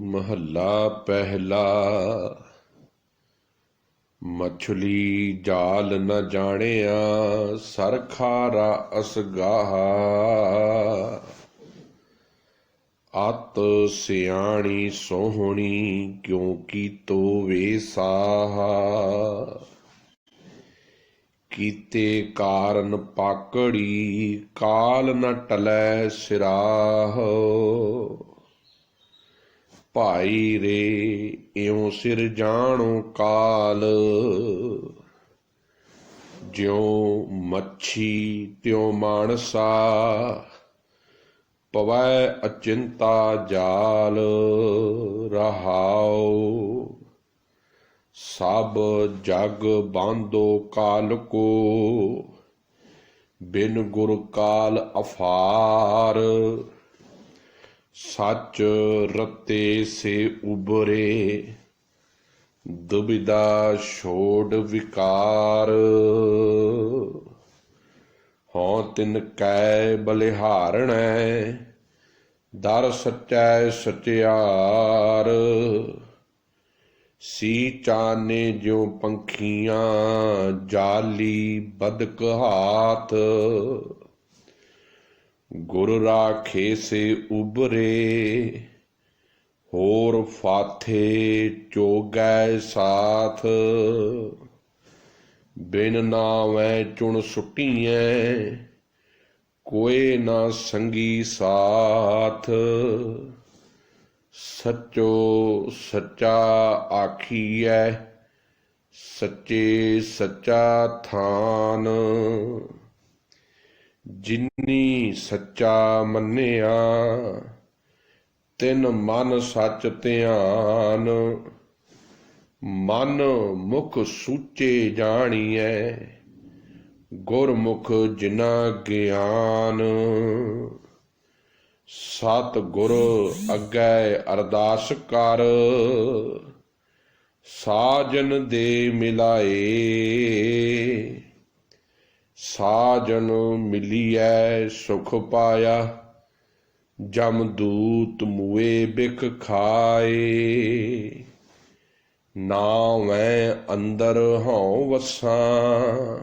महला पहला। मछली जाल न जानिया सर खारा असगाहा। अत सियाणी सोहनी क्योंकि तो वे साहा। कीते कारण पाकड़ी काल न टलै सिराह। भाई रे इਉਂ सिर जाणो काल। ज्यों मच्छी त्यों मानसा पवै अचिंता जाल। रहाओ सब जग बांधो काल को बिन गुर काल अफार। सच रते से उबरे दुविधा छोड़ विकार। हों तिन कै बलिहारणै दर सच्चै सचियार। सी चाने ज्यों पंखियां जाली बदक हाथ। गुर राखे से उबरे होर फाथे चोगै साथ। बिन नावै चुन सुटियैं कोई ना संगी साथ। सचो सच्चा आखियै सच्चे सच्चा थान। जिन्नी सच्चा मन्निया तिन मन सच ध्यान। मन मुख सूचे जानिए गुरमुख जिना ज्ञान। सत गुर अगै अरदास कर साजन दे मिलाए। साजन मिलिए सुख पाया जमदूत मुए बिख खाए। नावै अंदर हों वसां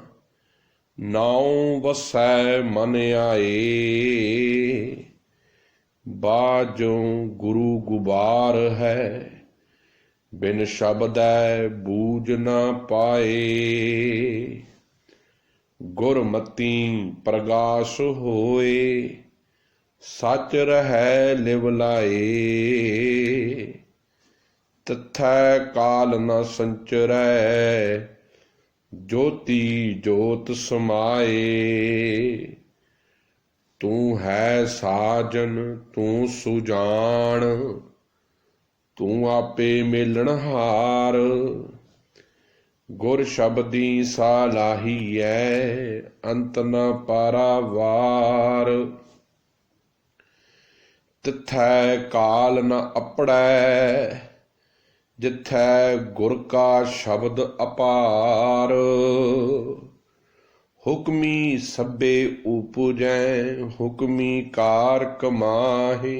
नाउ वसै मन आए। बाजों गुरु गुबार है बिन शब्दै बूझ न पाए। गुरमती प्रगाश होए सच रहै लिव लाए। तथै काल न संचरै ज्योति जोत समाए। तू है साजन तू सुजान तू आपे मेलणहार। गुर शब्दी सालाहीऐ अंत न पारावार। तिथै काल न अपड़ै जिथै गुर का शब्द अपार। हुक्मी सभे उपजै हुक्मी कार कमाहे।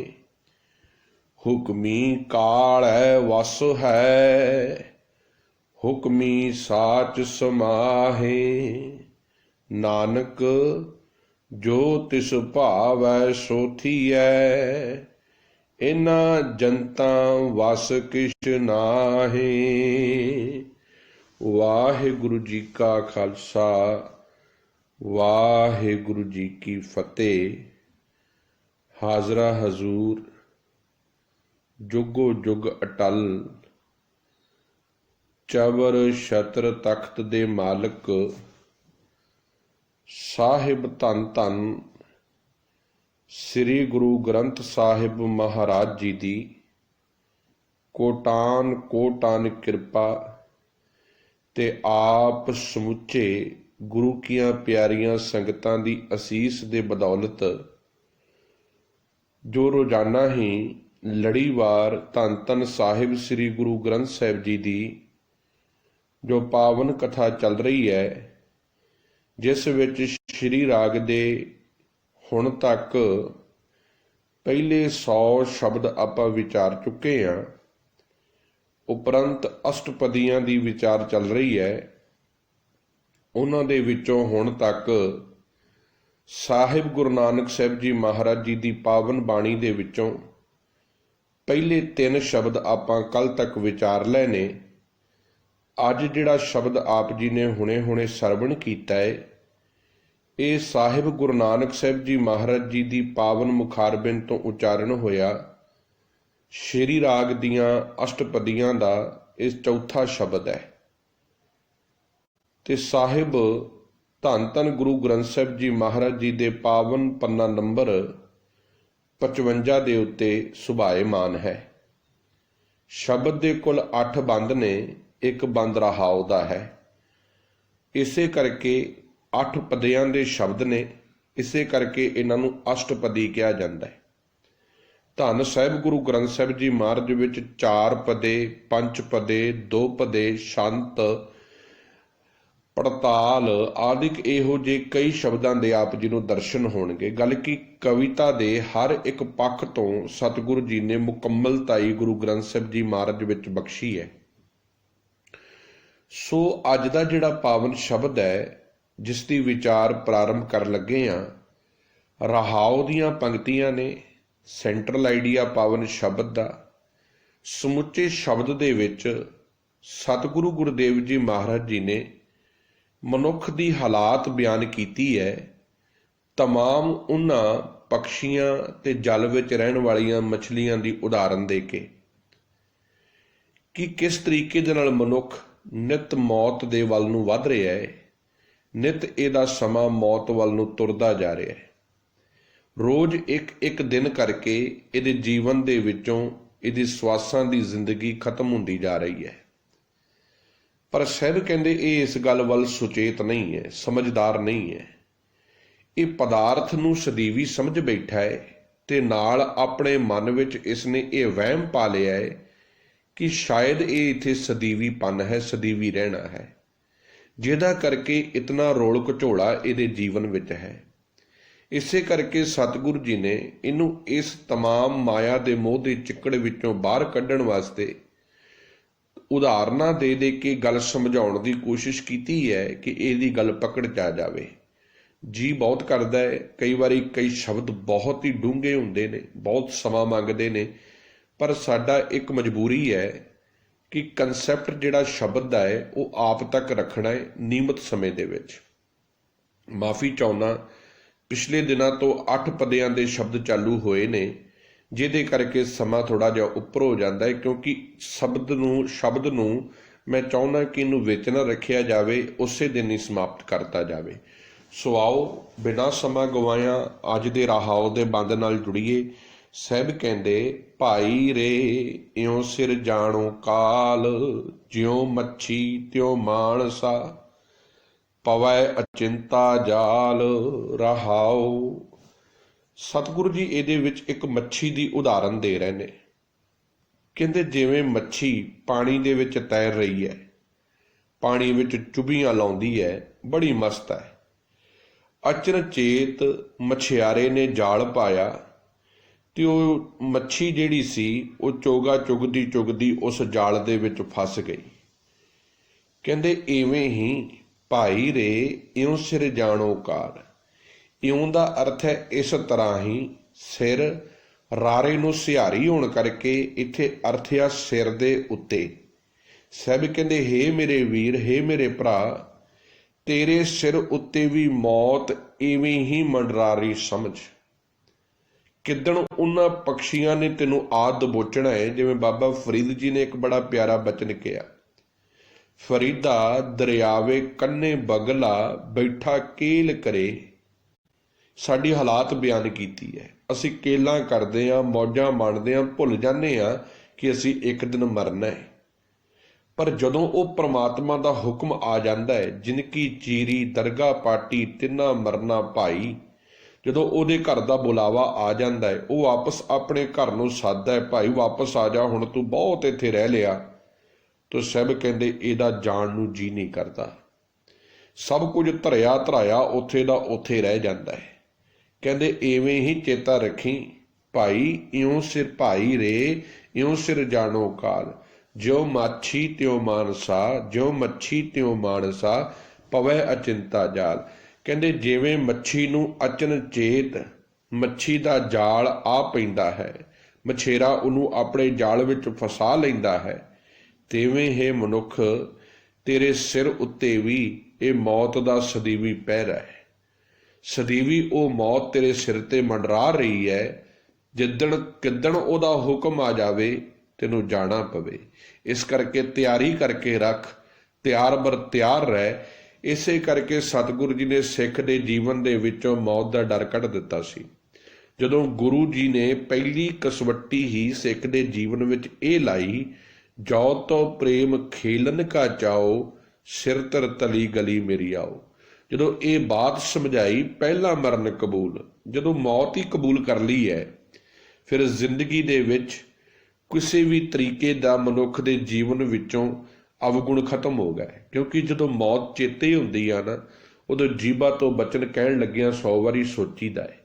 हुक्मी कालै वस है हुक्मी साच समाहे। नानक जो तिस भावै सो थीऐ इन्हां जंतां वस किछ नाहे। वाहिगुरु जी का खालसा वाहिगुरु जी की फतेह। हाजरा हजूर जुगो जुग अटल चबर छत्र तख्त दे मालिक ਸਾਹਿਬ ਧੰਨ ਧੰਨ ਸ੍ਰੀ ਗੁਰੂ ਗ੍ਰੰਥ ਸਾਹਿਬ ਮਹਾਰਾਜ ਜੀ ਦੀ ਕੋਟਾਨ ਕੋਟਾਨ ਕਿਰਪਾ ਤੇ ਆਪ ਸਮੁੱਚੇ ਗੁਰੂ ਕੀਆਂ ਪਿਆਰੀਆਂ ਸੰਗਤਾਂ ਦੀ ਅਸੀਸ ਦੇ ਬਦੌਲਤ ਜੋ ਰੋਜ਼ਾਨਾ ਹੀ ਲੜੀਵਾਰ ਧੰਨ ਧੰਨ ਸਾਹਿਬ ਸ੍ਰੀ ਗੁਰੂ ਗ੍ਰੰਥ ਸਾਹਿਬ ਜੀ ਦੀ ਜੋ ਪਾਵਨ ਕਥਾ ਚੱਲ ਰਹੀ ਹੈ, ਜਿਸ ਵਿੱਚ ਸ਼੍ਰੀ ਰਾਗ ਦੇ ਹੁਣ ਤੱਕ ਪਹਿਲੇ 100 ਸ਼ਬਦ ਆਪਾਂ ਵਿਚਾਰ ਚੁੱਕੇ ਹਾਂ। ਉਪਰੰਤ ਅਸ਼ਟਪਦੀਆਂ ਦੀ ਵਿਚਾਰ ਚੱਲ ਰਹੀ ਹੈ। ਉਹਨਾਂ ਦੇ ਵਿੱਚੋਂ ਹੁਣ ਤੱਕ ਸਾਹਿਬ ਗੁਰੂ ਨਾਨਕ ਸਾਹਿਬ ਜੀ ਮਹਾਰਾਜ ਜੀ ਦੀ ਪਾਵਨ ਬਾਣੀ ਦੇ ਵਿੱਚੋਂ ਪਹਿਲੇ 3 ਸ਼ਬਦ ਆਪਾਂ ਕੱਲ ਤੱਕ ਵਿਚਾਰ ਲਏ ਨੇ। ਅੱਜ ਜਿਹੜਾ ਸ਼ਬਦ ਆਪ ਜੀ ਨੇ ਹੁਣੇ ਸਰਵਣ ਕੀਤਾ ਹੈ, ਇਹ ਸਾਹਿਬ ਗੁਰੂ ਨਾਨਕ ਸਾਹਿਬ ਜੀ ਮਹਾਰਾਜ ਜੀ ਦੀ ਪਾਵਨ ਮੁਖਾਰਬਿੰਦ ਤੋਂ ਉਚਾਰਨ ਹੋਇਆ ਸ਼੍ਰੀ ਰਾਗ ਦੀਆਂ ਅਸ਼ਟਪਦੀਆਂ ਦਾ ਇਹ ਚੌਥਾ ਸ਼ਬਦ ਹੈ। ਤੇ ਸਾਹਿਬ ਧੰਨ ਧੰਨ ਗੁਰੂ ਗ੍ਰੰਥ ਸਾਹਿਬ ਜੀ ਮਹਾਰਾਜ ਜੀ ਦੇ ਪਾਵਨ ਪੰਨਾ ਨੰਬਰ 55 ਦੇ ਉੱਤੇ ਸੁਭਾਏਮਾਨ ਹੈ। ਸ਼ਬਦ ਦੇ ਕੁੱਲ 8 ਬੰਦ ਨੇ, ਇੱਕ ਬੰਦ ਰਹਾਉ ਦਾ ਹੈ। ਇਸੇ ਕਰਕੇ 8 ਪਦਿਆਂ ਦੇ ਸ਼ਬਦ ਨੇ, ਇਸੇ ਕਰਕੇ ਇਹਨਾਂ ਨੂੰ ਅਸ਼ਟਪਦੀ ਕਿਹਾ ਜਾਂਦਾ ਹੈ। ਧੰਨ ਸਾਹਿਬ ਗੁਰੂ ਗ੍ਰੰਥ ਸਾਹਿਬ ਜੀ ਮਹਾਰਾਜ ਵਿੱਚ 4 ਪਦੇ, 5 ਪਦੇ, 2 ਪਦੇ, ਸ਼ੰਤ, ਪੜਤਾਲ ਆਦਿਕ ਇਹੋ ਜਿਹੇ ਕਈ ਸ਼ਬਦਾਂ ਦੇ ਆਪ ਜੀ ਨੂੰ ਦਰਸ਼ਨ ਹੋਣਗੇ। ਗੱਲ ਕੀ ਕਵਿਤਾ ਦੇ ਹਰ ਇੱਕ ਪੱਖ ਤੋਂ ਸਤਿਗੁਰੂ ਜੀ ਨੇ ਮੁਕੰਮਲਤਾਈ ਗੁਰੂ ਗ੍ਰੰਥ ਸਾਹਿਬ ਜੀ ਮਹਾਰਾਜ ਵਿੱਚ ਬਖਸ਼ੀ ਹੈ। ਸੋ ਅੱਜ ਦਾ ਜਿਹੜਾ ਪਾਵਨ ਸ਼ਬਦ ਹੈ, ਜਿਸ ਦੀ ਵਿਚਾਰ ਪ੍ਰਾਰੰਭ ਕਰਨ ਲੱਗੇ ਹਾਂ, ਰਹਾਉ ਦੀਆਂ ਪੰਕਤੀਆਂ ਨੇ। ਸੈਂਟਰਲ ਆਈਡੀਆ ਪਾਵਨ ਸ਼ਬਦ ਦਾ ਸਮੁੱਚੇ ਸ਼ਬਦ ਦੇ ਵਿੱਚ ਸਤਿਗੁਰੂ ਗੁਰਦੇਵ ਜੀ ਮਹਾਰਾਜ ਜੀ ਨੇ ਮਨੁੱਖ ਦੀ ਹਾਲਾਤ ਬਿਆਨ ਕੀਤੀ ਹੈ। ਤਮਾਮ ਉਹਨਾਂ ਪਕਸ਼ੀਆਂ ਤੇ ਜਲ ਵਿੱਚ ਰਹਿਣ ਵਾਲੀਆਂ ਮਛਲੀਆਂ ਦੀ ਉਦਾਹਰਨ ਦੇ ਕੇ ਕਿ ਕਿਸ ਤਰੀਕੇ ਦੇ ਨਾਲ ਮਨੁੱਖ ਨਿਤ ਮੌਤ ਦੇ ਵੱਲ ਨੂੰ ਵੱਧ ਰਿਹਾ ਹੈ, ਨਿਤ ਇਹਦਾ ਸਮਾਂ ਮੌਤ ਵੱਲ ਨੂੰ ਤੁਰਦਾ ਜਾ ਰਿਹਾ ਹੈ। ਰੋਜ਼ ਇੱਕ ਦਿਨ ਕਰਕੇ ਇਹਦੇ ਜੀਵਨ ਦੇ ਵਿੱਚੋਂ ਇਹਦੀ ਸਵਾਸਾਂ ਦੀ ਜ਼ਿੰਦਗੀ ਖਤਮ ਹੁੰਦੀ ਜਾ ਰਹੀ ਹੈ। ਪਰ ਸਾਹਿਬ ਕਹਿੰਦੇ ਇਹ ਇਸ ਗੱਲ ਵੱਲ ਸੁਚੇਤ ਨਹੀਂ ਹੈ, ਸਮਝਦਾਰ ਨਹੀਂ ਹੈ। ਇਹ ਪਦਾਰਥ ਨੂੰ ਸਦੀਵੀ ਸਮਝ ਬੈਠਾ ਹੈ ਤੇ ਨਾਲ ਆਪਣੇ ਮਨ ਵਿੱਚ ਇਸਨੇ ਇਹ ਵਹਿਮ ਪਾ ਲਿਆ ਹੈ ਕਿ ਸ਼ਾਇਦ ਇਹ ਇੱਥੇ ਸਦੀਵੀ ਪਨ ਹੈ, ਸਦੀਵੀ ਰਹਿਣਾ ਹੈ, ਜਿਹਦਾ ਕਰਕੇ ਇਤਨਾ ਰੋਲ ਘਚੋਲਾ ਇਹਦੇ ਜੀਵਨ ਵਿੱਚ ਹੈ। ਇਸੇ ਕਰਕੇ ਸਤਿਗੁਰੂ ਜੀ ਨੇ ਇਹਨੂੰ ਇਸ ਤਮਾਮ ਮਾਇਆ ਦੇ ਮੋਹ ਦੇ ਚਿੱਕੜ ਵਿੱਚੋਂ ਬਾਹਰ ਕੱਢਣ ਵਾਸਤੇ ਉਦਾਹਰਨਾਂ ਦੇ ਕੇ ਗੱਲ ਸਮਝਾਉਣ ਦੀ ਕੋਸ਼ਿਸ਼ ਕੀਤੀ ਹੈ ਕਿ ਇਹਦੀ ਗੱਲ ਪਕੜ 'ਚ ਆ ਜਾਵੇ। ਜੀ ਬਹੁਤ ਕਰਦਾ ਹੈ, ਕਈ ਵਾਰੀ ਕਈ ਸ਼ਬਦ ਬਹੁਤ ਹੀ ਡੂੰਘੇ ਹੁੰਦੇ ਨੇ, ਬਹੁਤ ਸਮਾਂ ਮੰਗਦੇ ਨੇ, ਪਰ ਸਾਡਾ ਇੱਕ ਮਜਬੂਰੀ ਹੈ ਕਿ ਕਨਸੈਪਟ ਜਿਹੜਾ ਸ਼ਬਦ ਦਾ ਹੈ ਉਹ ਆਪ ਤੱਕ ਰੱਖਣਾ ਹੈ ਨਿਯਮਿਤ ਸਮੇਂ ਦੇ ਵਿੱਚ। ਮਾਫੀ ਚਾਹੁੰਦਾ, ਪਿਛਲੇ ਦਿਨਾਂ ਤੋਂ 8 ਪਦਿਆਂ ਦੇ ਸ਼ਬਦ ਚਾਲੂ ਹੋਏ ਨੇ, ਜਿਹਦੇ ਕਰਕੇ ਸਮਾਂ ਥੋੜਾ ਜਿਹਾ ਉੱਪਰ ਹੋ ਜਾਂਦਾ ਹੈ, ਕਿਉਂਕਿ ਸ਼ਬਦ ਨੂੰ ਮੈਂ ਚਾਹੁੰਦਾ ਕਿ ਇਹਨੂੰ ਵਿੱਚ ਨਾ ਰੱਖਿਆ ਜਾਵੇ, ਉਸੇ ਦਿਨ ਹੀ ਸਮਾਪਤ ਕਰਤਾ ਜਾਵੇ। ਸੋ ਆਓ ਬਿਨਾਂ ਸਮਾਂ ਗਵਾਇਆ ਅੱਜ ਦੇ ਰਹਾਉ ਦੇ ਬੰਦ ਨਾਲ ਜੁੜੀਏ। ਸਾਹਿਬ ਕਹਿੰਦੇ, ਭਾਈ ਰੇ ਇਉਂ ਸਿਰ ਜਾਣੋ ਕਾਲ, ਜਿਉਂ ਮੱਛੀ ਤਿਉਂ ਮਾਨਸਾ, ਪਵੈ ਅਚਿੰਤਾ ਜਾਲ। ਰਹਾਉ ਸਤਿਗੁਰੂ ਜੀ ਇਹਦੇ ਵਿੱਚ ਇੱਕ ਮੱਛੀ ਦੀ ਉਦਾਹਰਨ ਦੇ ਰਹੇ ਨੇ। ਕਹਿੰਦੇ ਜਿਵੇਂ ਮੱਛੀ ਪਾਣੀ ਦੇ ਵਿੱਚ ਤੈਰ ਰਹੀ ਹੈ, ਪਾਣੀ ਵਿੱਚ ਚੁਭੀਆਂ ਲਾਉਂਦੀ ਹੈ, ਬੜੀ ਮਸਤ ਹੈ। ਅਚਨਚੇਤ ਮਛਿਆਰੇ ਨੇ ਜਾਲ ਪਾਇਆ ਤੇ ਉਹ ਮੱਛੀ ਜਿਹੜੀ ਸੀ ਉਹ ਚੋਗਾ ਚੁਗਦੀ ਉਸ ਜਾਲ ਦੇ ਵਿੱਚ ਫਸ ਗਈ। ਕਹਿੰਦੇ ਇਵੇਂ ਹੀ ਭਾਈ ਰੇ ਇਉਂ ਸਿਰ ਜਾਣੋ ਕਾਲ। ਇਉਂ ਦਾ ਅਰਥ ਹੈ ਇਸ ਤਰ੍ਹਾਂ ਹੀ। ਸਿਰ ਰਾਰੇ ਨੂੰ ਸਿਹਾਰੀ ਹੋਣ ਕਰਕੇ ਇੱਥੇ ਅਰਥ ਆ ਸਿਰ ਦੇ ਉੱਤੇ। ਸਾਹਿਬ ਕਹਿੰਦੇ ਹੇ ਮੇਰੇ ਵੀਰ, ਹੇ ਮੇਰੇ ਭਰਾ, ਤੇਰੇ ਸਿਰ ਉੱਤੇ ਵੀ ਮੌਤ ਇਵੇਂ ਹੀ ਮੰਡਰਾ ਰਹੀ ਸਮਝ। ਕਿੱਦਣ ਉਹਨਾਂ ਪਕਸ਼ੀਆਂ ਨੇ ਤੈਨੂੰ ਆਦ ਦਬੋਚਣਾ ਹੈ। ਜਿਵੇਂ ਬਾਬਾ ਫਰੀਦ ਜੀ ਨੇ ਇੱਕ ਬੜਾ ਪਿਆਰਾ ਬਚਨ ਕਿਹਾ, ਫਰੀਦਾ ਦਰਿਆਵੇ ਕੰਨੇ ਬਗਲਾ, ਬੈਠਾ ਕੇਲ ਕਰੇ। ਸਾਡੀ ਹਾਲਾਤ ਬਿਆਨ ਕੀਤੀ ਹੈ। ਅਸੀਂ ਕੇਲਾਂ ਕਰਦੇ ਹਾਂ, ਮੌਜਾਂ ਮਾਣਦੇ ਹਾਂ, ਭੁੱਲ ਜਾਂਦੇ ਹਾਂ ਕਿ ਅਸੀਂ ਇੱਕ ਦਿਨ ਮਰਨਾ ਹੈ। ਪਰ ਜਦੋਂ ਉਹ ਪ੍ਰਮਾਤਮਾ ਦਾ ਹੁਕਮ ਆ ਜਾਂਦਾ ਹੈ, ਜਿਨਕੀ ਚੀਰੀ ਦਰਗਾਹ ਪਾਟੀ ਤਿੰਨਾ ਮਰਨਾ ਭਾਈ, ਜਦੋਂ ਉਹਦੇ ਘਰ ਦਾ ਬੁਲਾਵਾ ਆ ਜਾਂਦਾ ਹੈ, ਉਹ ਵਾਪਸ ਆਪਣੇ ਘਰ ਨੂੰ ਸੱਦਦਾ ਹੈ, ਭਾਈ ਵਾਪਸ ਆ ਜਾ, ਹੁਣ ਤੂੰ ਬਹੁਤ ਇੱਥੇ ਰਹਿ ਲਿਆ। ਤੋ ਸਾਹਿਬ ਕਹਿੰਦੇ ਇਹਦਾ ਜਾਣ ਨੂੰ ਜੀ ਨਹੀਂ ਕਰਦਾ। ਸਭ ਕੁਝ ਧਰਾਇਆ ਉੱਥੇ ਦਾ ਉੱਥੇ ਰਹਿ ਜਾਂਦਾ ਹੈ। ਕਹਿੰਦੇ ਇਵੇਂ ਹੀ ਚੇਤਾ ਰੱਖੀ, भाई इਉਂ सिर भाई रे इਉਂ सिर जानो काल। ज्यों माछी त्यों मानसा, ज्यों मच्छी त्यों मानसा, पवै अचिंता जाल। कहते जिवें मच्छी नूं अचनचेत मच्छी दा जाल आ पैंदा है, मछेरा ਉਹਨੂੰ ਆਪਣੇ ਜਾਲ ਵਿੱਚ ਫਸਾ ਲੈਂਦਾ ਹੈ, ਤਿਵੇਂ हे ਮਨੁੱਖ ਤੇਰੇ ਸਿਰ ਉੱਤੇ ਵੀ ਇਹ ਮੌਤ ਦਾ ਸਦੀਵੀ ਪਹਿਰਾ ਹੈ। ਸਦੀਵੀ ਉਹ ਮੌਤ ਤੇਰੇ ਸਿਰ ਤੇ ਮੰਡਰਾ ਰਹੀ ਹੈ, ਜਿੱਦਣ ਕਿੱਦਣ ਉਹਦਾ ਹੁਕਮ ਆ ਜਾਵੇ ਤੈਨੂੰ ਜਾਣਾ ਪਵੇ। ਇਸ ਕਰਕੇ ਤਿਆਰੀ ਕਰਕੇ ਰੱਖ, ਤਿਆਰ ਬਰ ਤਿਆਰ ਰਹਿ। ਇਸੇ ਕਰਕੇ ਸਤਿਗੁਰੂ ਜੀ ਨੇ ਸਿੱਖ ਦੇ ਜੀਵਨ ਦੇ ਵਿੱਚੋਂ ਮੌਤ ਦਾ ਡਰ ਕੱਢ ਦਿੱਤਾ ਸੀ। ਜਦੋਂ ਗੁਰੂ ਜੀ ਨੇ ਪਹਿਲੀ ਕਸਵੱਟੀ ਹੀ ਸਿੱਖ ਦੇ ਜੀਵਨ ਵਿੱਚ ਇਹ ਲਾਈ, ਜੋ ਤੋ ਪ੍ਰੇਮ ਖੇਲਨ ਕਾ ਚਾਓ, ਸਿਰ ਧਰ ਤਲੀ ਗਲੀ ਮੇਰੀ ਆਓ। ਜਦੋਂ ਇਹ ਬਾਤ ਸਮਝਾਈ, ਪਹਿਲਾ ਮਰਨ ਕਬੂਲ, ਜਦੋਂ ਮੌਤ ਹੀ ਕਬੂਲ ਕਰ ਲਈ ਹੈ, ਫਿਰ ਜ਼ਿੰਦਗੀ ਦੇ ਵਿੱਚ ਕਿਸੇ ਵੀ ਤਰੀਕੇ ਦਾ ਮਨੁੱਖ ਦੇ ਜੀਵਨ ਵਿੱਚੋਂ ਅਵਗੁਣ ਖਤਮ ਹੋ ਗਏ। ਕਿਉਂਕਿ ਜਦੋਂ ਮੌਤ ਚੇਤੇ ਹੁੰਦੀ ਆ ਨਾ, ਉਦੋਂ ਜੀਭਾਂ ਤੋਂ ਬਚਨ ਕਹਿਣ ਲੱਗਿਆਂ 100 ਵਾਰੀ ਸੋਚੀਦਾ ਹੈ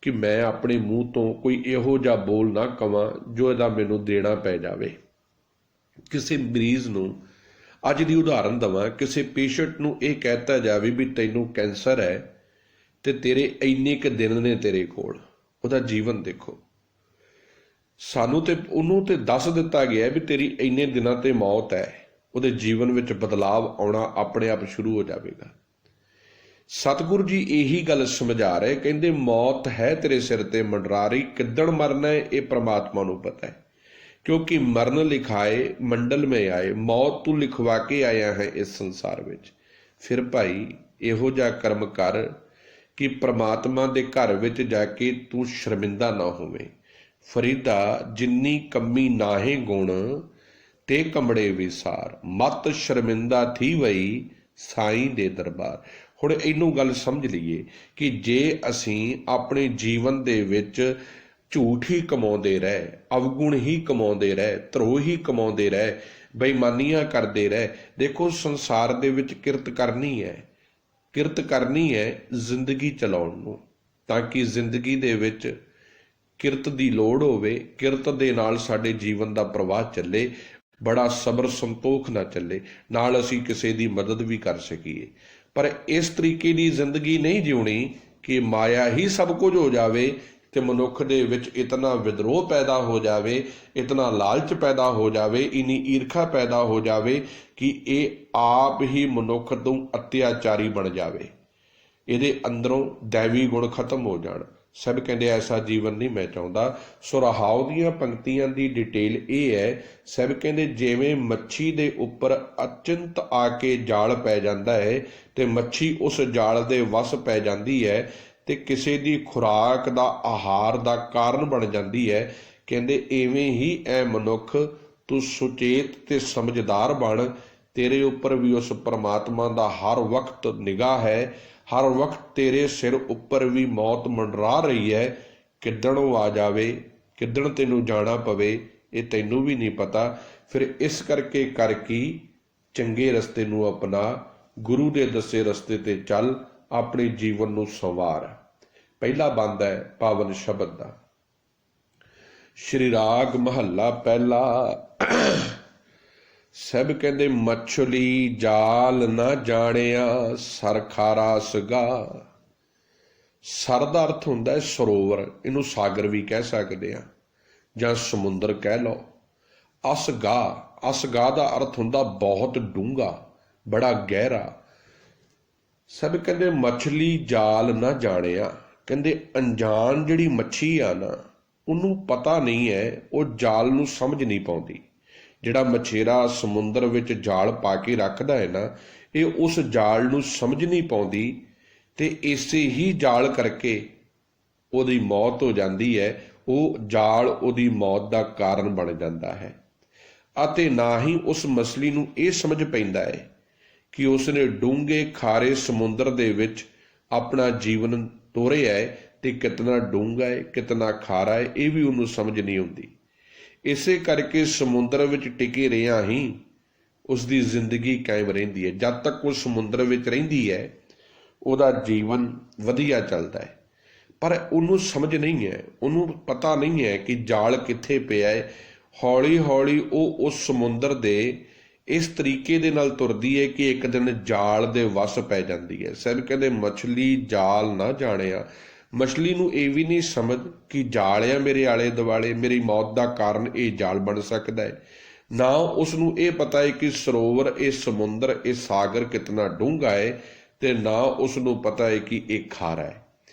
ਕਿ ਮੈਂ ਆਪਣੇ ਮੂੰਹ ਤੋਂ ਕੋਈ ਇਹੋ ਜਿਹਾ ਬੋਲ ਨਾ ਕਵਾਂ ਜੋ ਇਹਦਾ ਮੈਨੂੰ ਦੇਣਾ ਪੈ ਜਾਵੇ। ਕਿਸੇ ਮਰੀਜ਼ ਨੂੰ ਅੱਜ ਦੀ ਉਦਾਹਰਨ ਦੇਵਾਂ, ਕਿਸੇ ਪੇਸ਼ੈਂਟ ਨੂੰ ਇਹ ਕਹਿਤਾ ਜਾਵੇ ਵੀ ਤੈਨੂੰ ਕੈਂਸਰ ਹੈ ਤੇ ਤੇਰੇ ਇੰਨੇ ਕੁ ਦਿਨ ਨੇ ਤੇਰੇ ਕੋਲ, ਉਹਦਾ ਜੀਵਨ ਦੇਖੋ। ਸਾਨੂੰ ਤੇ ਉਹਨੂੰ ਤੇ ਦੱਸ ਦਿੱਤਾ ਗਿਆ ਵੀ ਤੇਰੀ ਇੰਨੇ ਦਿਨਾਂ ਤੇ ਮੌਤ ਹੈ, ਉਹਦੇ ਜੀਵਨ ਵਿੱਚ ਬਦਲਾਵ ਆਉਣਾ ਆਪਣੇ ਆਪ ਸ਼ੁਰੂ ਹੋ ਜਾਵੇਗਾ। ਸਤਿਗੁਰੂ ਜੀ ਇਹੀ ਗੱਲ ਸਮਝਾ ਰਹੇ, ਕਹਿੰਦੇ ਮੌਤ ਹੈ ਤੇਰੇ ਸਿਰ ਤੇ ਮੰਡਰਾ ਰਹੀ, ਕਿੱਦਣ ਮਰਨਾ ਹੈ ਇਹ ਪ੍ਰਮਾਤਮਾ ਨੂੰ ਪਤਾ ਹੈ। क्योंकि मरण लिखाए मंडल में आए, मौत तू लिखवा के आया है इस संसार विच। फिर भाई इहो जा कर्म कर कि परमात्मा दे घर विच जाके तू शर्मिंदा ना होवे। फरीदा जिन्नी कमी नाहे गुण ते कमड़े विसार, मत शर्मिंदा थी वई साईं दे दरबार। हुण इनू गल समझ लईए कि जे असीं अपने जीवन दे विच ਝੂਠ ਹੀ ਕਮਾਉਂਦੇ ਰਹੇ, ਅਵਗੁਣ ਹੀ ਕਮਾਉਂਦੇ ਰਹੇ, ਧਰੋਹ ਹੀ ਕਮਾਉਂਦੇ ਰਹੇ, ਬੇਈਮਾਨੀਆਂ ਕਰਦੇ ਰਹੇ। ਦੇਖੋ ਸੰਸਾਰ ਦੇ ਵਿੱਚ ਕਿਰਤ ਕਰਨੀ ਹੈ, ਕਿਰਤ ਕਰਨੀ ਹੈ ਜ਼ਿੰਦਗੀ ਚਲਾਉਣ ਨੂੰ, ਤਾਂ ਕਿ ਜ਼ਿੰਦਗੀ ਦੇ ਵਿੱਚ ਕਿਰਤ ਦੀ ਲੋੜ ਹੋਵੇ, ਕਿਰਤ ਦੇ ਨਾਲ ਸਾਡੇ ਜੀਵਨ ਦਾ ਪ੍ਰਵਾਹ ਚੱਲੇ, ਬੜਾ ਸਬਰ ਸੰਤੋਖ ਨਾ ਚੱਲੇ, ਨਾਲ ਅਸੀਂ ਕਿਸੇ ਦੀ ਮਦਦ ਵੀ ਕਰ ਸਕੀਏ। ਪਰ ਇਸ ਤਰੀਕੇ ਦੀ ਜ਼ਿੰਦਗੀ ਨਹੀਂ ਜਿਉਣੀ ਕਿ ਮਾਇਆ ਹੀ ਸਭ ਕੁਝ ਹੋ ਜਾਵੇ ਤੇ ਮਨੁੱਖ ਦੇ ਵਿੱਚ ਇਤਨਾ ਵਿਦਰੋਹ ਪੈਦਾ ਹੋ ਜਾਵੇ, ਇਤਨਾ ਲਾਲਚ ਪੈਦਾ ਹੋ ਜਾਵੇ, ਇੰਨੀ ਈਰਖਾ ਪੈਦਾ ਹੋ ਜਾਵੇ ਕਿ ਇਹ ਆਪ ਹੀ ਮਨੁੱਖ ਤੋਂ ਅਤਿਆਚਾਰੀ ਬਣ ਜਾਵੇ, ਇਹਦੇ ਅੰਦਰੋਂ ਦੈਵੀ ਗੁਣ ਖਤਮ ਹੋ ਜਾਣ। ਸਭ ਕਹਿੰਦੇ ਐਸਾ ਜੀਵਨ ਨਹੀਂ ਮੈਂ ਚਾਹੁੰਦਾ। ਸੋ ਰਹਾਉ ਦੀਆਂ ਪੰਕਤੀਆਂ ਦੀ ਡਿਟੇਲ ਇਹ ਹੈ, ਸਭ ਕਹਿੰਦੇ ਜਿਵੇਂ ਮੱਛੀ ਦੇ ਉੱਪਰ ਅਚਿੰਤ ਆ ਕੇ ਜਾਲ ਪੈ ਜਾਂਦਾ ਹੈ ਤੇ ਮੱਛੀ ਉਸ ਜਾਲ ਦੇ ਵਸ ਪੈ ਜਾਂਦੀ ਹੈ ਤੇ ਕਿਸੇ ਦੀ ਖੁਰਾਕ ਦਾ, ਆਹਾਰ ਦਾ ਕਾਰਨ ਬਣ ਜਾਂਦੀ ਹੈ। ਕਹਿੰਦੇ ਇਵੇਂ ਹੀ ਐ ਮਨੁੱਖ ਤੂੰ ਸੁਚੇਤ ਤੇ ਸਮਝਦਾਰ ਬਣ, ਤੇਰੇ ਉੱਪਰ ਵੀ ਉਸ ਪਰਮਾਤਮਾ ਦਾ ਹਰ ਵਕਤ ਨਿਗਾਹ ਹੈ, ਹਰ ਵਕਤ ਤੇਰੇ ਸਿਰ ਉੱਪਰ ਵੀ ਮੌਤ ਮੰਡਰਾ ਰਹੀ ਹੈ। ਕਿੱਦਣ ਉਹ ਆ ਜਾਵੇ, ਕਿੱਦਣ ਤੈਨੂੰ ਜਾਣਾ ਪਵੇ, ਇਹ ਤੈਨੂੰ ਵੀ ਨਹੀਂ ਪਤਾ। ਫਿਰ ਇਸ ਕਰਕੇ ਕਰ ਕੀ ਚੰਗੇ ਰਸਤੇ ਨੂੰ ਅਪਣਾ, ਗੁਰੂ ਦੇ ਦੱਸੇ ਰਸਤੇ ਤੇ ਚੱਲ, ਆਪਣੇ ਜੀਵਨ ਨੂੰ ਸੰਵਾਰ। ਪਹਿਲਾ ਬੰਦ ਹੈ ਪਾਵਨ ਸ਼ਬਦ ਦਾ। ਸ਼੍ਰੀ ਰਾਗ ਮਹੱਲਾ ਪਹਿਲਾ। ਸਭ ਕਹਿੰਦੇ ਮਛਲੀ ਜਾਲ ਨਾ ਜਾਣਿਆ, ਸਰ ਖਾਰਾ ਸਗਾ। ਸਰ ਦਾ ਅਰਥ ਹੁੰਦਾ ਹੈ ਸਰੋਵਰ, ਇਹਨੂੰ ਸਾਗਰ ਵੀ ਕਹਿ ਸਕਦੇ ਆ ਜਾਂ ਸਮੁੰਦਰ ਕਹਿ ਲਓ। ਅਸਗਾ, ਅਸਗਾ ਦਾ ਅਰਥ ਹੁੰਦਾ ਬਹੁਤ ਡੂੰਘਾ, ਬੜਾ ਗਹਿਰਾ। ਸਭ ਕਹਿੰਦੇ ਮਛਲੀ ਜਾਲ ਨਾ ਜਾਣਿਆ, ਕਹਿੰਦੇ ਅਣਜਾਣ ਜਿਹੜੀ ਮੱਛੀ ਆ ਨਾ, ਉਹਨੂੰ ਪਤਾ ਨਹੀਂ ਹੈ, ਉਹ ਜਾਲ ਨੂੰ ਸਮਝ ਨਹੀਂ ਪਾਉਂਦੀ। ਜਿਹੜਾ ਮਛੇਰਾ ਸਮੁੰਦਰ ਵਿੱਚ ਜਾਲ ਪਾ ਕੇ ਰੱਖਦਾ ਹੈ ਨਾ, ਇਹ ਉਸ ਜਾਲ ਨੂੰ ਸਮਝ ਨਹੀਂ ਪਾਉਂਦੀ ਤੇ ਇਸੇ ਹੀ ਜਾਲ ਕਰਕੇ ਉਹਦੀ ਮੌਤ ਹੋ ਜਾਂਦੀ ਹੈ। ਉਹ ਜਾਲ ਉਹਦੀ ਮੌਤ ਦਾ ਕਾਰਨ ਬਣ ਜਾਂਦਾ ਹੈ। ਅਤੇ ਨਾ ਹੀ ਉਸ ਮਛਲੀ ਨੂੰ ਇਹ ਸਮਝ ਪੈਂਦਾ ਹੈ ਕਿ ਉਸਨੇ ਡੂੰਘੇ ਖਾਰੇ ਸਮੁੰਦਰ ਦੇ ਵਿੱਚ ਆਪਣਾ ਜੀਵਨ ਤੋਰਿਆ ਹੈ ਤੇ ਕਿਤਨਾ ਡੂੰਘਾ ਹੈ, ਕਿਤਨਾ ਖਾਰਾ ਹੈ, ਇਹ ਵੀ ਉਹਨੂੰ ਸਮਝ ਨਹੀਂ ਆਉਂਦੀ। ਇਸੇ ਕਰਕੇ ਸਮੁੰਦਰ ਵਿੱਚ ਟਿਕੇ ਰਿਹਾ ਹੀ ਉਸਦੀ ਜ਼ਿੰਦਗੀ ਕਾਇਮ ਰਹਿੰਦੀ ਹੈ। ਜਦ ਤੱਕ ਉਹ ਸਮੁੰਦਰ ਵਿੱਚ ਰਹਿੰਦੀ ਹੈ ਉਹਦਾ ਜੀਵਨ ਵਧੀਆ ਚੱਲਦਾ ਹੈ। पर ਉਹਨੂੰ ਸਮਝ ਨਹੀਂ ਹੈ, ਉਹਨੂੰ ਪਤਾ ਨਹੀਂ ਹੈ ਕਿ ਜਾਲ ਕਿੱਥੇ ਪਿਆ ਹੈ। ਹੌਲੀ ਹੌਲੀ ਉਹ ਉਸ ਸਮੁੰਦਰ ਦੇ ਇਸ ਤਰੀਕੇ ਦੇ ਨਾਲ ਤੁਰਦੀ ਹੈ ਕਿ ਇੱਕ ਦਿਨ ਜਾਲ ਦੇ ਵੱਸ ਪੈ ਜਾਂਦੀ ਹੈ। ਸਾਹਿਬ ਕਹਿੰਦੇ ਮਛਲੀ ਜਾਲ ਨਾ ਜਾਣਿਆ। ਮਛਲੀ ਨੂੰ ਇਹ ਵੀ ਨਹੀਂ ਸਮਝ ਕਿ ਜਾਲ ਆ ਮੇਰੇ ਆਲੇ ਦੁਆਲੇ, ਮੇਰੀ ਮੌਤ ਦਾ ਕਾਰਨ ਇਹ ਜਾਲ ਬਣ ਸਕਦਾ ਹੈ। ਨਾ ਉਸ ਨੂੰ ਇਹ ਪਤਾ ਹੈ ਕਿ ਸਰੋਵਰ, ਇਹ ਸਮੁੰਦਰ, ਇਹ ਸਾਗਰ ਕਿਤਨਾ ਡੂੰਘਾ ਹੈ, ਤੇ ਨਾ ਉਸ ਨੂੰ ਪਤਾ ਹੈ ਕਿ ਇਹ ਖਾਰਾ ਹੈ।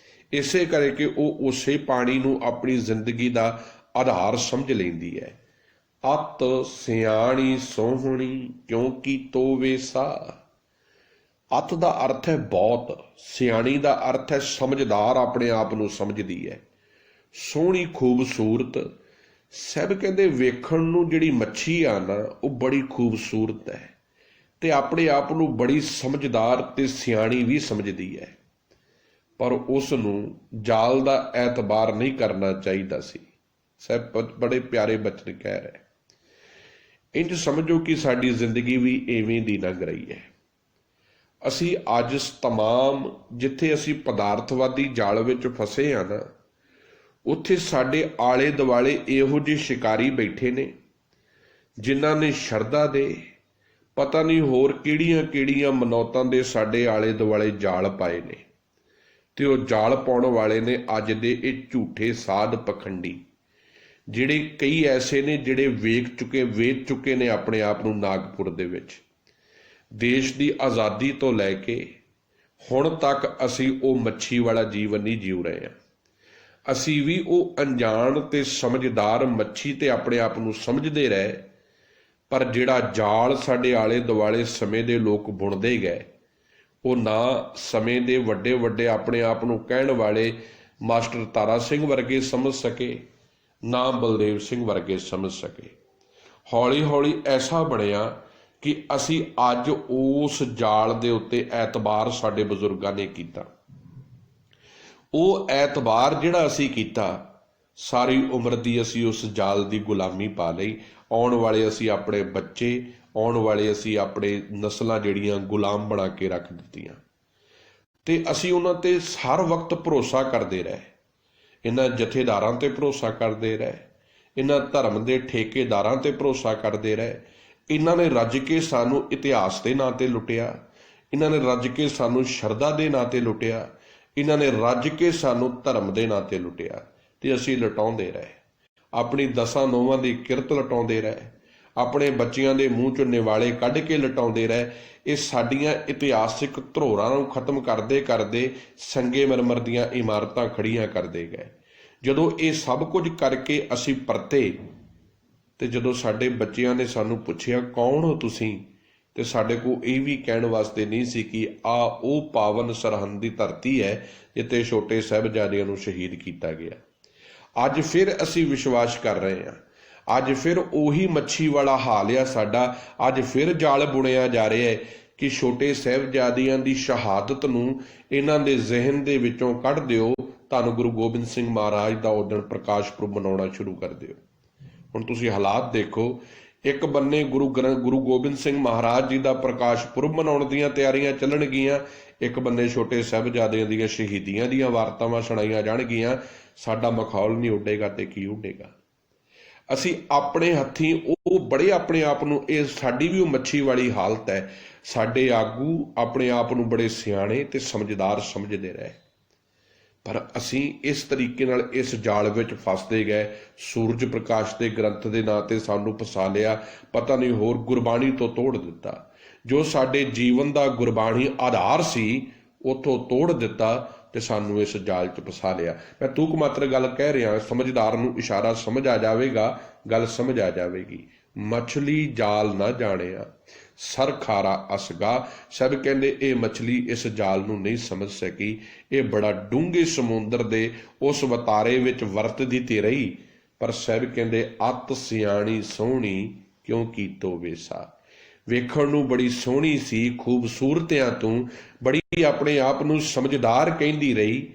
ਇਸੇ ਕਰਕੇ ਉਹ ਉਸੇ ਪਾਣੀ ਨੂੰ ਆਪਣੀ ਜ਼ਿੰਦਗੀ ਦਾ ਆਧਾਰ ਸਮਝ ਲੈਂਦੀ ਹੈ। ਅਤ ਸਿਆਣੀ ਸੋਹਣੀ ਕਿਉਂਕਿ ਤੋਵੇ ਸਾ। ਅਤ ਦਾ ਅਰਥ ਹੈ ਬਹੁਤ, ਸਿਆਣੀ ਦਾ ਅਰਥ ਹੈ ਸਮਝਦਾਰ, ਆਪਣੇ ਆਪ ਨੂੰ ਸਮਝਦੀ ਹੈ। ਸੋਹਣੀ ਖੂਬਸੂਰਤ। ਸਾਹਿਬ ਕਹਿੰਦੇ ਵੇਖਣ ਨੂੰ ਜਿਹੜੀ ਮੱਛੀ ਆ ਨਾ ਉਹ ਬੜੀ ਖੂਬਸੂਰਤ ਹੈ ਤੇ ਆਪਣੇ ਆਪ ਨੂੰ ਬੜੀ ਸਮਝਦਾਰ ਤੇ ਸਿਆਣੀ ਵੀ ਸਮਝਦੀ ਹੈ, ਪਰ ਉਸ ਨੂੰ ਜਾਲ ਦਾ ਐਤਬਾਰ ਨਹੀਂ ਕਰਨਾ ਚਾਹੀਦਾ ਸੀ। ਸਾਹਿਬ ਬੜੇ ਪਿਆਰੇ ਬਚਨ ਕਹਿ ਰਹੇ। ਇੰਝ ਸਮਝੋ ਕਿ ਸਾਡੀ ਜ਼ਿੰਦਗੀ ਵੀ ਇਵੇਂ ਦੀ ਲੰਘ ਰਹੀ ਹੈ। ਅਸੀਂ ਅੱਜ ਤਮਾਮ ਜਿੱਥੇ ਅਸੀਂ ਪਦਾਰਥਵਾਦੀ ਜਾਲ ਵਿੱਚ ਫਸੇ ਹਾਂ ਨਾ, ਉੱਥੇ ਸਾਡੇ ਆਲੇ ਦੁਆਲੇ ਇਹੋ ਜਿਹੇ ਸ਼ਿਕਾਰੀ ਬੈਠੇ ਨੇ ਜਿਨ੍ਹਾਂ ਨੇ ਸ਼ਰਧਾ ਦੇ ਪਤਾ ਨਹੀਂ ਹੋਰ ਕਿਹੜੀਆਂ ਕਿਹੜੀਆਂ ਮਨੌਤਾਂ ਦੇ ਸਾਡੇ ਆਲੇ ਦੁਆਲੇ ਜਾਲ ਪਾਏ ਨੇ, ਤੇ ਉਹ ਜਾਲ ਪਾਉਣ ਵਾਲੇ ਨੇ ਅੱਜ ਦੇ ਇਹ ਝੂਠੇ ਸਾਧ ਪਖੰਡੀ, ਜਿਹੜੇ ਕਈ ਐਸੇ ਨੇ ਜਿਹੜੇ ਵੇਚ ਚੁੱਕੇ ਨੇ ਆਪਣੇ ਆਪ ਨੂੰ ਨਾਗਪੁਰ ਦੇ ਵਿੱਚ। ਦੇਸ਼ ਦੀ ਆਜ਼ਾਦੀ ਤੋਂ ਲੈ ਕੇ ਹੁਣ ਤੱਕ ਅਸੀਂ ਉਹ ਮੱਛੀ ਵਾਲਾ ਜੀਵਨ ਨਹੀਂ ਜੀਉ ਰਹੇ ਹਾਂ। ਅਸੀਂ ਵੀ ਉਹ ਅਣਜਾਣ ਤੇ ਸਮਝਦਾਰ ਮੱਛੀ ਤੇ ਆਪਣੇ ਆਪ ਨੂੰ ਸਮਝਦੇ ਰਹੇ, ਪਰ ਜਿਹੜਾ ਜਾਲ ਸਾਡੇ ਆਲੇ ਦੁਆਲੇ ਸਮੇਂ ਦੇ ਲੋਕ ਬੁਣਦੇ ਗਏ, ਉਹ ਨਾ ਸਮੇਂ ਦੇ ਵੱਡੇ ਵੱਡੇ ਆਪਣੇ ਆਪ ਨੂੰ ਕਹਿਣ ਵਾਲੇ ਮਾਸਟਰ ਤਾਰਾ ਸਿੰਘ ਵਰਗੇ ਸਮਝ ਸਕੇ, ਨਾ ਬਲਦੇਵ ਸਿੰਘ ਵਰਗੇ ਸਮਝ ਸਕੇ। ਹੌਲੀ ਹੌਲੀ ਐਸਾ ਬਣਿਆ ਕਿ ਅਸੀਂ ਅੱਜ ਉਸ ਜਾਲ ਦੇ ਉੱਤੇ ਐਤਬਾਰ ਸਾਡੇ ਬਜ਼ੁਰਗਾਂ ਨੇ ਕੀਤਾ। ਉਹ ਐਤਬਾਰ ਜਿਹੜਾ ਅਸੀਂ ਕੀਤਾ, ਸਾਰੀ ਉਮਰ ਦੀ ਅਸੀਂ ਉਸ ਜਾਲ ਦੀ ਗੁਲਾਮੀ ਪਾ ਲਈ। ਆਉਣ ਵਾਲੇ ਅਸੀਂ ਆਪਣੇ ਬੱਚੇ, ਆਉਣ ਵਾਲੇ ਅਸੀਂ ਆਪਣੇ ਨਸਲਾਂ ਜਿਹੜੀਆਂ ਗੁਲਾਮ ਬਣਾ ਕੇ ਰੱਖ ਦਿੱਤੀਆਂ, ਤੇ ਅਸੀਂ ਉਹਨਾਂ ਤੇ ਹਰ ਵਕਤ ਭਰੋਸਾ ਕਰਦੇ ਰਹੇ। ਇਹਨਾਂ ਜਥੇਦਾਰਾਂ ਤੇ ਭਰੋਸਾ ਕਰਦੇ ਰਹੇ, ਇਹਨਾਂ ਧਰਮ ਦੇ ਠੇਕੇਦਾਰਾਂ ਤੇ ਭਰੋਸਾ ਕਰਦੇ ਰਹੇ। ਇਹਨਾਂ ਨੇ ਰੱਜ ਕੇ ਸਾਨੂੰ ਇਤਿਹਾਸ ਦੇ ਨਾਂ 'ਤੇ ਲੁੱਟਿਆ, ਇਹਨਾਂ ਨੇ ਰੱਜ ਕੇ ਸਾਨੂੰ ਸ਼ਰਧਾ ਦੇ ਨਾਂ 'ਤੇ ਲੁੱਟਿਆ, ਇਹਨਾਂ ਨੇ ਰੱਜ ਕੇ ਸਾਨੂੰ ਧਰਮ ਦੇ ਨਾਂ 'ਤੇ ਲੁੱਟਿਆ, ਤੇ ਅਸੀਂ ਲਟਾਉਂਦੇ ਰਹੇ। ਆਪਣੀ ਦਸਾਂ ਨੌਵਾਂ ਦੀ ਕਿਰਤ ਲਟਾਉਂਦੇ ਰਹੇ, ਆਪਣੇ ਬੱਚਿਆਂ ਦੇ ਮੂੰਹ 'ਚੋਂ ਨਿਵਾਲੇ ਕੱਢ ਕੇ ਲਟਾਉਂਦੇ ਰਹੇ। ਇਹ ਸਾਡੀਆਂ ਇਤਿਹਾਸਿਕ ਧਰੋਹਰਾਂ ਨੂੰ ਖਤਮ ਕਰਦੇ ਕਰਦੇ ਸੰਗੇ ਮਰਮਰ ਦੀਆਂ ਇਮਾਰਤਾਂ ਖੜੀਆਂ ਕਰਦੇ ਗਏ। ਜਦੋਂ ਇਹ ਸਭ ਕੁਝ ਕਰਕੇ ਅਸੀਂ ਪਰਤੇ, ਤੇ ਜਦੋਂ ਸਾਡੇ ਬੱਚਿਆਂ ਨੇ ਸਾਨੂੰ ਪੁੱਛਿਆ ਕੌਣ ਹੋ ਤੁਸੀਂ, ਤੇ ਸਾਡੇ ਕੋਲ ਇਹ ਵੀ ਕਹਿਣ ਵਾਸਤੇ ਨਹੀਂ ਸੀ ਕਿ ਆ ਉਹ ਪਾਵਨ ਸਰਹੰਦ ਦੀ ਧਰਤੀ ਹੈ ਜਿੱਥੇ ਛੋਟੇ ਸਾਹਿਬਜ਼ਾਦਿਆਂ ਨੂੰ ਸ਼ਹੀਦ ਕੀਤਾ ਗਿਆ। ਅੱਜ ਫਿਰ ਅਸੀਂ ਵਿਸ਼ਵਾਸ ਕਰ ਰਹੇ ਹਾਂ, ਅੱਜ ਫਿਰ ਉਹੀ ਮੱਛੀ ਵਾਲਾ ਹਾਲ ਆ ਸਾਡਾ। ਅੱਜ ਫਿਰ ਜਾਲ ਬੁਣਿਆ ਜਾ ਰਿਹਾ ਹੈ ਕਿ ਛੋਟੇ ਸਾਹਿਬਜ਼ਾਦਿਆਂ ਦੀ ਸ਼ਹਾਦਤ ਨੂੰ ਇਹਨਾਂ ਦੇ ਜ਼ਿਹਨ ਦੇ ਵਿੱਚੋਂ ਕੱਢ ਦਿਓ, ਧੰਨ ਗੁਰੂ ਗੋਬਿੰਦ ਸਿੰਘ ਮਹਾਰਾਜ ਦਾ ਉਦਣ ਪ੍ਰਕਾਸ਼ ਪੁਰਬ ਮਨਾਉਣਾ ਸ਼ੁਰੂ ਕਰ ਦਿਓ। ਹੁਣ ਤੁਸੀਂ ਹਾਲਾਤ ਦੇਖੋ, ਇੱਕ ਬੰਨੇ ਗੁਰੂ ਗੋਬਿੰਦ ਸਿੰਘ ਮਹਾਰਾਜ ਜੀ ਦਾ ਪ੍ਰਕਾਸ਼ ਪੁਰਬ ਮਨਾਉਣ ਦੀਆਂ ਤਿਆਰੀਆਂ ਚੱਲਣਗੀਆਂ, ਇੱਕ ਬੰਨੇ ਛੋਟੇ ਸਾਹਿਬਜ਼ਾਦਿਆਂ ਦੀਆਂ ਸ਼ਹੀਦੀਆਂ ਦੀਆਂ ਵਾਰਤਾਵਾਂ ਸੁਣਾਈਆਂ ਜਾਣਗੀਆਂ। ਸਾਡਾ ਮਖੌਲ ਨਹੀਂ ਉੱਡੇਗਾ ਤੇ ਕੀ ਉੱਡੇਗਾ। ਅਸੀਂ ਆਪਣੇ ਹੱਥੀਂ ਉਹ ਬੜੇ ਆਪਣੇ ਆਪ ਨੂੰ, ਇਹ ਸਾਡੀ ਵੀ ਉਹ ਮੱਛੀ ਵਾਲੀ ਹਾਲਤ ਹੈ। ਸਾਡੇ ਆਗੂ ਆਪਣੇ ਆਪ ਨੂੰ ਬੜੇ ਸਿਆਣੇ ਤੇ ਸਮਝਦਾਰ ਸਮਝਦੇ ਰਹੇ, ਪਰ ਅਸੀਂ ਇਸ ਤਰੀਕੇ ਨਾਲ ਇਸ ਜਾਲ ਵਿੱਚ ਫਸਦੇ ਗਏ। ਸੂਰਜ ਪ੍ਰਕਾਸ਼ ਦੇ ਗ੍ਰੰਥ ਦੇ ਨਾਂ 'ਤੇ ਸਾਨੂੰ ਫਸਾ ਲਿਆ, ਪਤਾ ਨਹੀਂ ਹੋਰ ਗੁਰਬਾਣੀ ਤੋਂ ਤੋੜ ਦਿੱਤਾ। ਜੋ ਸਾਡੇ ਜੀਵਨ ਦਾ ਗੁਰਬਾਣੀ ਆਧਾਰ ਸੀ ਉੱਥੋਂ ਤੋੜ ਦਿੱਤਾ ਤੇ ਸਾਨੂੰ ਇਸ ਜਾਲ 'ਚ ਫਸਾ ਲਿਆ। ਮੈਂ ਤੂਕ ਮਾਤਰ ਗੱਲ ਕਹਿ ਰਿਹਾ, ਸਮਝਦਾਰ ਨੂੰ ਇਸ਼ਾਰਾ ਸਮਝ ਆ ਜਾਵੇਗਾ, ਗੱਲ ਸਮਝ ਆ ਜਾਵੇਗੀ। ਮਛਲੀ ਜਾਲ ਨਾ ਜਾਣਿਆ ਸਰ ਖਾਰਾ ਅਸਗਾ। ਸਭ ਕਹਿੰਦੇ ਇਹ ਮਛਲੀ ਇਸ ਜਾਲ ਨੂੰ ਨਹੀਂ ਸਮਝ ਸਕੀ, ਇਹ ਬੜਾ ਡੂੰਘੇ ਸਮੁੰਦਰ ਦੇ ਉਸ ਵਤਾਰੇ ਵਿੱਚ ਵਰਤਦੀ ਤੇ ਰਹੀ। ਪਰ ਸਭ ਕਹਿੰਦੇ ਅਤ ਸਿਆਣੀ ਸੋਹਣੀ ਕਿਉਂ ਕੀਤੋ ਵੇਸਾ। ਵੇਖਣ ਨੂੰ ਬੜੀ ਸੋਹਣੀ ਸੀ, ਖੂਬਸੂਰਤਿਆਂ ਤੋਂ ਬੜੀ ਆਪਣੇ ਆਪ ਨੂੰ ਸਮਝਦਾਰ ਕਹਿੰਦੀ ਰਹੀ,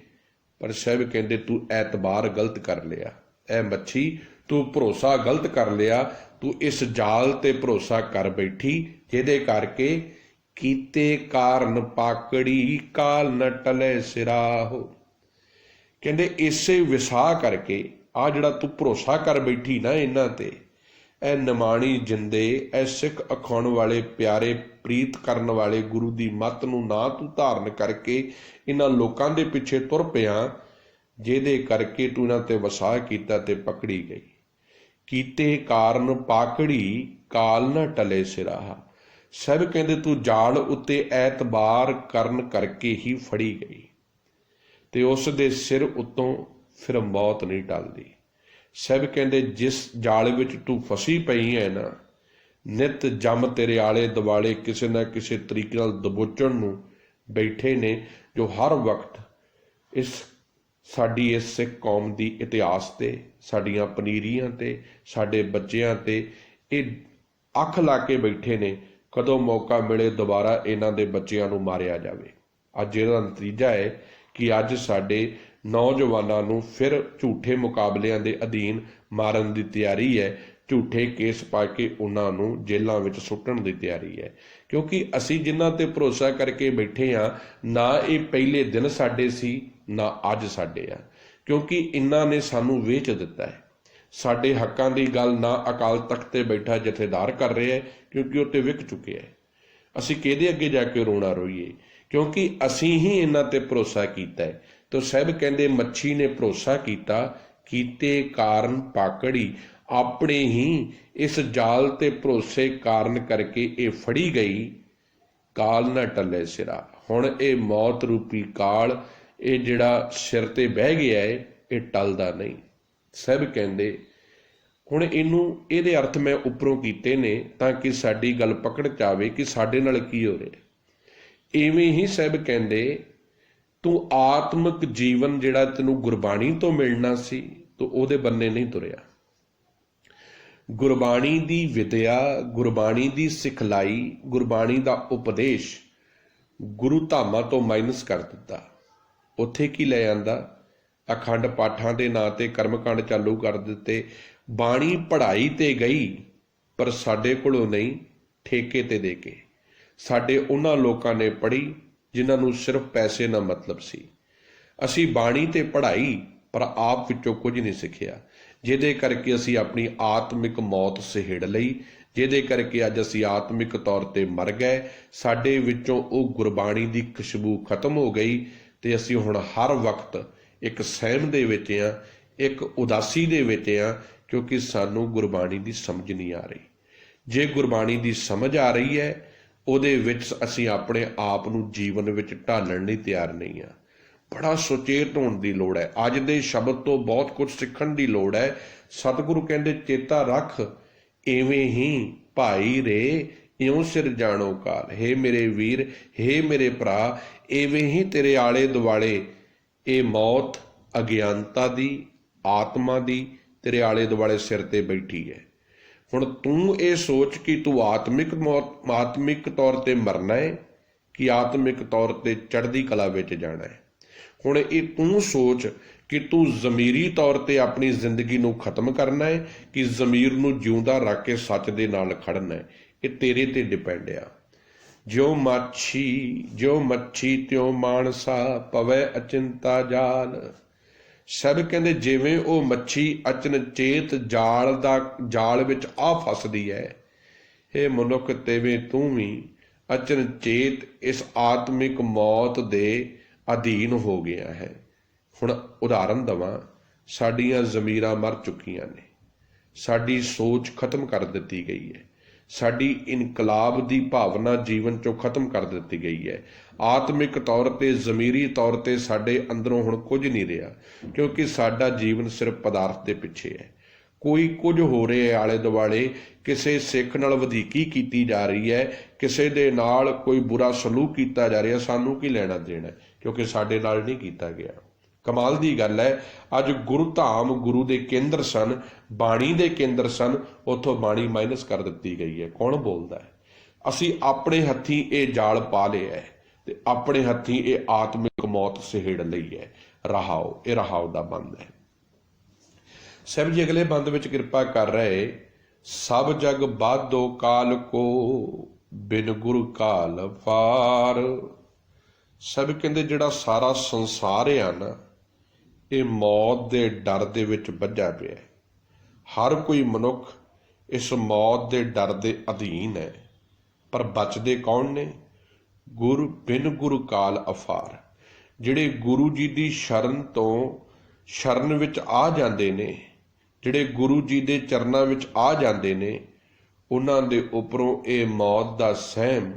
ਪਰ ਸਭ ਕਹਿੰਦੇ ਤੂੰ ਐਤਬਾਰ ਗਲਤ ਕਰ ਲਿਆ। ਇਹ ਮੱਛੀ ਤੂੰ ਭਰੋਸਾ ਗਲਤ ਕਰ ਲਿਆ, ਤੂੰ ਇਸ ਜਾਲ ਤੇ ਭਰੋਸਾ ਕਰ ਬੈਠੀ, ਜਿਹਦੇ ਕਰਕੇ ਕੀਤੇ ਕਾਰਨ ਪਾਕੜੀ ਕਾਲ ਨ ਟਲੇ ਸਿਰਾਹੋ। ਕਹਿੰਦੇ ਇਸੇ ਵਿਸਾਹ ਕਰਕੇ ਆ ਜਿਹੜਾ ਤੂੰ ਭਰੋਸਾ ਕਰ ਬੈਠੀ ਨਾ ਇਹਨਾਂ ਤੇ, ਇਹ ਨਿਮਾਣੀ ਜਿੰਦੇ, ਇਹ ਸਿੱਖ ਅਖਾਉਣ ਵਾਲੇ ਪਿਆਰੇ ਪ੍ਰੀਤ ਕਰਨ ਵਾਲੇ ਗੁਰੂ ਦੀ ਮੱਤ ਨੂੰ ਨਾ ਤੂੰ ਧਾਰਨ ਕਰਕੇ ਇਹਨਾਂ ਲੋਕਾਂ ਦੇ ਪਿੱਛੇ ਤੁਰ ਪਿਆ, ਜਿਹਦੇ ਕਰਕੇ ਤੂੰ ਇਹਨਾਂ ਤੇ ਵਸਾਹ ਕੀਤਾ ਤੇ ਪਕੜੀ ਗਈ। ਕੀਤੇ ਕਾਰਨ ਪਾਕੜੀ, ਕਾਲ ਨਾ ਟਲੇ ਸਿਰਾਹਾ। ਸਭ ਕਹਿੰਦੇ ਤੂੰ ਜਾਲ ਉੱਤੇ ਐਤਬਾਰ ਕਰਨ ਕਰਕੇ ਹੀ ਫੜੀ ਗਈ, ਤੇ ਉਸ ਦੇ ਸਿਰ ਉੱਤੋਂ ਫਿਰ ਮੌਤ ਨਹੀਂ ਟਲਦੀ। ਸਭ ਕਹਿੰਦੇ ਜਿਸ ਜਾਲ ਵਿੱਚ ਤੂੰ ਫਸੀ ਪਈ ਹੈ ਨਾ, ਨਿਤ ਜੰਮ ਤੇਰੇ ਆਲੇ ਦੁਆਲੇ ਕਿਸੇ ਨਾ ਕਿਸੇ ਤਰੀਕੇ ਨਾਲ ਦਬੋਚਣ ਨੂੰ ਬੈਠੇ ਨੇ, ਜੋ ਹਰ ਵਕਤ ਸਾਡੀ ਇਸ ਸਿੱਖ ਕੌਮ ਦੀ ਇਤਿਹਾਸ ਤੇ, ਸਾਡੀਆਂ ਪਨੀਰੀਆਂ ਤੇ, ਸਾਡੇ ਬੱਚਿਆਂ ਤੇ ਇਹ ਅੱਖ ਲਾ ਕੇ ਬੈਠੇ ਨੇ, ਕਦੋਂ ਮੌਕਾ ਮਿਲੇ ਦੁਬਾਰਾ ਇਹਨਾਂ ਦੇ ਬੱਚਿਆਂ ਨੂੰ ਮਾਰਿਆ ਜਾਵੇ। ਅੱਜ ਇਹਦਾ ਨਤੀਜਾ ਹੈ ਕਿ ਅੱਜ ਸਾਡੇ ਨੌਜਵਾਨਾਂ ਨੂੰ ਫਿਰ ਝੂਠੇ ਮੁਕਾਬਲਿਆਂ ਦੇ ਅਧੀਨ ਮਾਰਨ ਦੀ ਤਿਆਰੀ ਹੈ, ਝੂਠੇ ਕੇਸ ਪਾ ਕੇ ਉਹਨਾਂ ਨੂੰ ਜੇਲ੍ਹਾਂ ਵਿੱਚ ਸੁੱਟਣ ਦੀ ਤਿਆਰੀ ਹੈ। ਕਿਉਂਕਿ ਅਸੀਂ ਜਿਨ੍ਹਾਂ ਤੇ ਭਰੋਸਾ ਕਰਕੇ ਬੈਠੇ ਹਾਂ, ਨਾ ਇਹ ਪਹਿਲੇ ਦਿਨ ਸਾਡੇ ਸੀ ਨਾ ਅੱਜ ਸਾਡੇ ਆ, ਕਿਉਂਕਿ ਇਹਨਾਂ ਨੇ ਸਾਨੂੰ ਵੇਚ ਦਿੱਤਾ ਹੈ। ਸਾਡੇ ਹੱਕਾਂ ਦੀ ਗੱਲ ਨਾ ਅਕਾਲ ਤਖਤ ਤੇ ਬੈਠਾ ਜਥੇਦਾਰ ਕਰ ਰਿਹਾ ਹੈ, ਕਿਉਂਕਿ ਉਹ ਤੇ ਵਿਕ ਚੁੱਕਿਆ ਹੈ। ਅਸੀਂ ਕਿਹਦੇ ਅੱਗੇ ਜਾ ਕੇ ਰੋਣਾ ਰੋਈਏ, ਕਿਉਂਕਿ ਅਸੀਂ ਹੀ ਇਹਨਾਂ ਤੇ ਭਰੋਸਾ ਕੀਤਾ ਹੈ। ਤਾਂ ਸਭ ਕਹਿੰਦੇ ਮੱਛੀ ਨੇ ਭਰੋਸਾ ਕੀਤਾ, ਕੀਤੇ ਕਾਰਨ ਪਾਕੜੀ, ਆਪਣੇ ਹੀ ਇਸ ਜਾਲ ਤੇ ਭਰੋਸੇ ਕਾਰਨ ਕਰਕੇ ਇਹ ਫੜੀ ਗਈ, ਕਾਲ ਨਾ ਟੱਲੇ ਸਿਰਾ। ਹੁਣ ਇਹ ਮੌਤ ਰੂਪੀ ਕਾਲ, ਇਹ ਜਿਹੜਾ ਸਿਰ ਤੇ ਬਹਿ ਗਿਆ ਹੈ, ਇਹ ਟਲਦਾ ਨਹੀਂ। ਸਭ ਕਹਿੰਦੇ ਹੁਣ ਇਹਦੇ ਅਰਥ ਮੈਂ ਉੱਪਰੋਂ ਕੀਤੇ ਨੇ ਤਾਂ ਕਿ ਸਾਡੀ ਗੱਲ ਪਕੜ 'ਚ ਆਵੇ ਕਿ ਸਾਡੇ ਨਾਲ ਕੀ ਹੋ ਰਿਹਾ। ਇਵੇਂ ਹੀ ਸਭ ਕਹਿੰਦੇ ਤੂੰ ਆਤਮਿਕ ਜੀਵਨ ਜਿਹੜਾ ਤੈਨੂੰ ਗੁਰਬਾਣੀ ਤੋਂ ਮਿਲਣਾ ਸੀ, ਤੂੰ ਉਹਦੇ ਬੰਨੇ ਨਹੀਂ ਤੁਰਿਆ। ਗੁਰਬਾਣੀ ਦੀ ਵਿਦਿਆ, ਗੁਰਬਾਣੀ ਦੀ ਸਿਖਲਾਈ, ਗੁਰਬਾਣੀ ਦਾ ਉਪਦੇਸ਼ ਗੁਰੂ ਧਾਮਾਂ ਤੋਂ ਮਾਈਨਸ ਕਰ ਦਿੱਤਾ। ਉੱਥੇ ਕੀ ਲੈ ਆਂਦਾ? ਅਖੰਡ ਪਾਠਾਂ ਦੇ ਨਾਂ ਤੇ ਕਰਮਕਾਂਡ ਚਾਲੂ ਕਰ ਦਿੱਤੇ। ਬਾਣੀ ਪੜ੍ਹਾਈ ਤੇ ਗਈ, ਪਰ ਸਾਡੇ ਕੋਲੋਂ ਨਹੀਂ, ਠੇਕੇ ਤੇ ਦੇ ਕੇ। ਸਾਡੇ ਉਹਨਾਂ ਲੋਕਾਂ ਨੇ ਪੜ੍ਹੀ ਜਿਨ੍ਹਾਂ ਨੂੰ ਸਿਰਫ ਪੈਸੇ ਨਾਲ ਮਤਲਬ ਸੀ। ਅਸੀਂ ਬਾਣੀ ਤੇ ਪੜ੍ਹਾਈ ਪਰ ਆਪ ਵਿੱਚੋਂ ਕੁਝ ਨਹੀਂ ਸਿੱਖਿਆ, ਜਿਹਦੇ ਕਰਕੇ ਅਸੀਂ ਆਪਣੀ ਆਤਮਿਕ ਮੌਤ ਸਹੇੜ ਲਈ, ਜਿਹਦੇ ਕਰਕੇ ਅੱਜ ਅਸੀਂ ਆਤਮਿਕ ਤੌਰ ਤੇ ਮਰ ਗਏ। ਸਾਡੇ ਵਿੱਚੋਂ ਉਹ ਗੁਰਬਾਣੀ ਦੀ ਖੁਸ਼ਬੂ ਖਤਮ ਹੋ ਗਈ ਤੇ ਅਸੀਂ ਹੁਣ ਹਰ ਵਕਤ ਇੱਕ ਸਹਿਮ ਦੇ ਵਿੱਚ ਹਾਂ, ਇੱਕ ਉਦਾਸੀ ਦੇ ਵਿੱਚ ਹਾਂ, ਕਿਉਂਕਿ ਸਾਨੂੰ ਗੁਰਬਾਣੀ ਦੀ ਸਮਝ ਨਹੀਂ ਆ ਰਹੀ। ਜੇ ਗੁਰਬਾਣੀ ਦੀ ਸਮਝ ਆ ਰਹੀ ਹੈ, ਉਹਦੇ ਵਿੱਚ ਅਸੀਂ ਆਪਣੇ ਆਪ ਨੂੰ ਜੀਵਨ ਵਿੱਚ ਢਾਲਣ ਲਈ ਤਿਆਰ ਨਹੀਂ ਹਾਂ। ਬੜਾ ਸੁਚੇਤ ਹੋਣ ਦੀ ਲੋੜ ਹੈ। ਅੱਜ ਦੇ ਸ਼ਬਦ ਤੋਂ ਬਹੁਤ ਕੁਝ ਸਿੱਖਣ ਦੀ ਲੋੜ ਹੈ। ਸਤਿਗੁਰੂ ਕਹਿੰਦੇ ਚੇਤਾ ਰੱਖ, ਇਵੇਂ ਹੀ ਭਾਈ ਰੇ ਇਉਂ ਸਿਰ ਜਾਣੋ ਕਾਲ। ਹੇ ਮੇਰੇ ਵੀਰ, ਹੇ ਮੇਰੇ ਭਰਾ, ਇਵੇਂ ਹੀ ਤੇਰੇ ਆਲੇ ਦੁਆਲੇ ਇਹ ਮੌਤ ਅਗਿਆਨਤਾ ਦੀ, ਆਤਮਾ ਦੀ ਤੇਰੇ ਆਲੇ ਦੁਆਲੇ ਸਿਰ ਤੇ ਬੈਠੀ ਹੈ। ਹੁਣ ਤੂੰ ਇਹ ਸੋਚ ਕਿ ਤੂੰ ਆਤਮਿਕ ਤੌਰ ਤੇ ਮਰਨਾ ਹੈ ਕਿ ਆਤਮਿਕ ਤੌਰ ਤੇ ਚੜ੍ਹਦੀ ਕਲਾ ਵਿੱਚ ਜਾਣਾ ਹੈ। ਹੁਣ ਇਹ ਤੂੰ ਸੋਚ ਕਿ ਤੂੰ ਜ਼ਮੀਰੀ ਤੌਰ ਤੇ ਆਪਣੀ ਜ਼ਿੰਦਗੀ ਨੂੰ ਖਤਮ ਕਰਨਾ ਹੈ ਕਿ ਜ਼ਮੀਰ ਨੂੰ ਜਿਉਂਦਾ ਰੱਖ ਕੇ ਸੱਚ ਦੇ ਨਾਲ ਖੜਨਾ ਹੈ। ਇਹ ਤੇਰੇ ਤੇ ਡਿਪੈਂਡ ਆ। ਜਿਉ ਮੱਛੀ ਤਿਉ ਮਾਨਸਾ, ਪਵੈ ਅਚਿੰਤਾ ਜਾਲ। ਸਭ ਕਹਿੰਦੇ ਜਿਵੇਂ ਉਹ ਮੱਛੀ ਅਚਨਚੇਤ ਜਾਲ ਵਿੱਚ ਆ ਫਸਦੀ ਹੈ, ਇਹ ਮਨੁੱਖ ਤਿਵੇਂ ਤੂੰ ਵੀ ਅਚਨਚੇਤ ਇਸ ਆਤਮਿਕ ਮੌਤ ਦੇ ਅਧੀਨ ਹੋ ਗਿਆ ਹੈ। ਹੁਣ ਉਦਾਹਰਨ ਦੇਵਾਂ, ਸਾਡੀਆਂ ਜ਼ਮੀਰਾਂ ਮਰ ਚੁੱਕੀਆਂ ਨੇ, ਸਾਡੀ ਸੋਚ ਖਤਮ ਕਰ ਦਿੱਤੀ ਗਈ ਹੈ, ਸਾਡੀ ਇਨਕਲਾਬ ਦੀ ਭਾਵਨਾ ਜੀਵਨ ਚੋਂ ਖਤਮ ਕਰ ਦਿੱਤੀ ਗਈ ਹੈ। ਆਤਮਿਕ ਤੌਰ ਤੇ, ਜ਼ਮੀਰੀ ਤੌਰ ਤੇ ਸਾਡੇ ਅੰਦਰੋਂ ਹੁਣ ਕੁਝ ਨਹੀਂ ਰਿਹਾ, ਕਿਉਂਕਿ ਸਾਡਾ ਜੀਵਨ ਸਿਰਫ ਪਦਾਰਥ ਦੇ ਪਿੱਛੇ ਹੈ। ਕੋਈ ਕੁਝ ਹੋ ਰਿਹਾ ਹੈ ਆਲੇ ਦੁਆਲੇ, ਕਿਸੇ ਸਿੱਖ ਨਾਲ ਵਧੀਕੀ ਕੀਤੀ ਜਾ ਰਹੀ ਹੈ, ਕਿਸੇ ਦੇ ਨਾਲ ਕੋਈ ਬੁਰਾ ਸਲੂਕ ਕੀਤਾ ਜਾ ਰਿਹਾ। ਸਾਨੂੰ ਕੀ ਲੈਣਾ ਦੇਣਾ, ਕਿਉਂਕਿ ਸਾਡੇ ਨਾਲ ਨਹੀਂ ਕੀਤਾ ਗਿਆ। ਕਮਾਲ ਦੀ ਗੱਲ ਹੈ, ਅੱਜ ਗੁਰੂ ਧਾਮ ਗੁਰੂ ਦੇ ਕੇਂਦਰ ਸਨ, ਬਾਣੀ ਦੇ ਕੇਂਦਰ ਸਨ, ਉੱਥੋਂ ਬਾਣੀ ਮਾਈਨਸ ਕਰ ਦਿੱਤੀ ਗਈ ਹੈ। ਕੌਣ ਬੋਲਦਾ ਹੈ? ਅਸੀਂ ਆਪਣੇ ਹੱਥੀਂ ਇਹ ਜਾਲ ਪਾ ਲਿਆ ਹੈ ਤੇ ਆਪਣੇ ਹੱਥੀਂ ਇਹ ਆਤਮਿਕ ਮੌਤ ਸਹੇੜ ਲਈ ਹੈ। ਰਹਾਓ, ਇਹ ਰਹਾਓ ਦਾ ਬੰਦ ਹੈ। ਸਾਹਿਬ ਜੀ ਅਗਲੇ ਬੰਦ ਵਿੱਚ ਕਿਰਪਾ ਕਰ ਰਹੇ, ਸਭ ਜਗ ਬਾਧੋ ਕਾਲ ਕੋ, ਬਿਨ ਗੁਰੂ ਕਾਲ ਪਾਰ। ਸਭ ਕਹਿੰਦੇ ਜਿਹੜਾ ਸਾਰਾ ਸੰਸਾਰ ਆ ਨਾ, ਇਹ ਮੌਤ ਦੇ ਡਰ ਦੇ ਵਿੱਚ ਬੱਝਾ ਪਿਆ। ਹਰ ਕੋਈ ਮਨੁੱਖ ਇਸ ਮੌਤ ਦੇ ਡਰ ਦੇ ਅਧੀਨ ਹੈ, ਪਰ ਬਚਦੇ ਕੌਣ ਨੇ? ਗੁਰ ਬਿਨ ਗੁਰੂ ਕਾਲ ਅਫਾਰ। ਜਿਹੜੇ ਗੁਰੂ ਜੀ ਦੀ ਸ਼ਰਨ ਵਿੱਚ ਆ ਜਾਂਦੇ ਨੇ, ਜਿਹੜੇ ਗੁਰੂ ਜੀ ਦੇ ਚਰਨਾਂ ਵਿੱਚ ਆ ਜਾਂਦੇ ਨੇ, ਉਹਨਾਂ ਦੇ ਉੱਪਰੋਂ ਇਹ ਮੌਤ ਦਾ ਸਹਿਮ,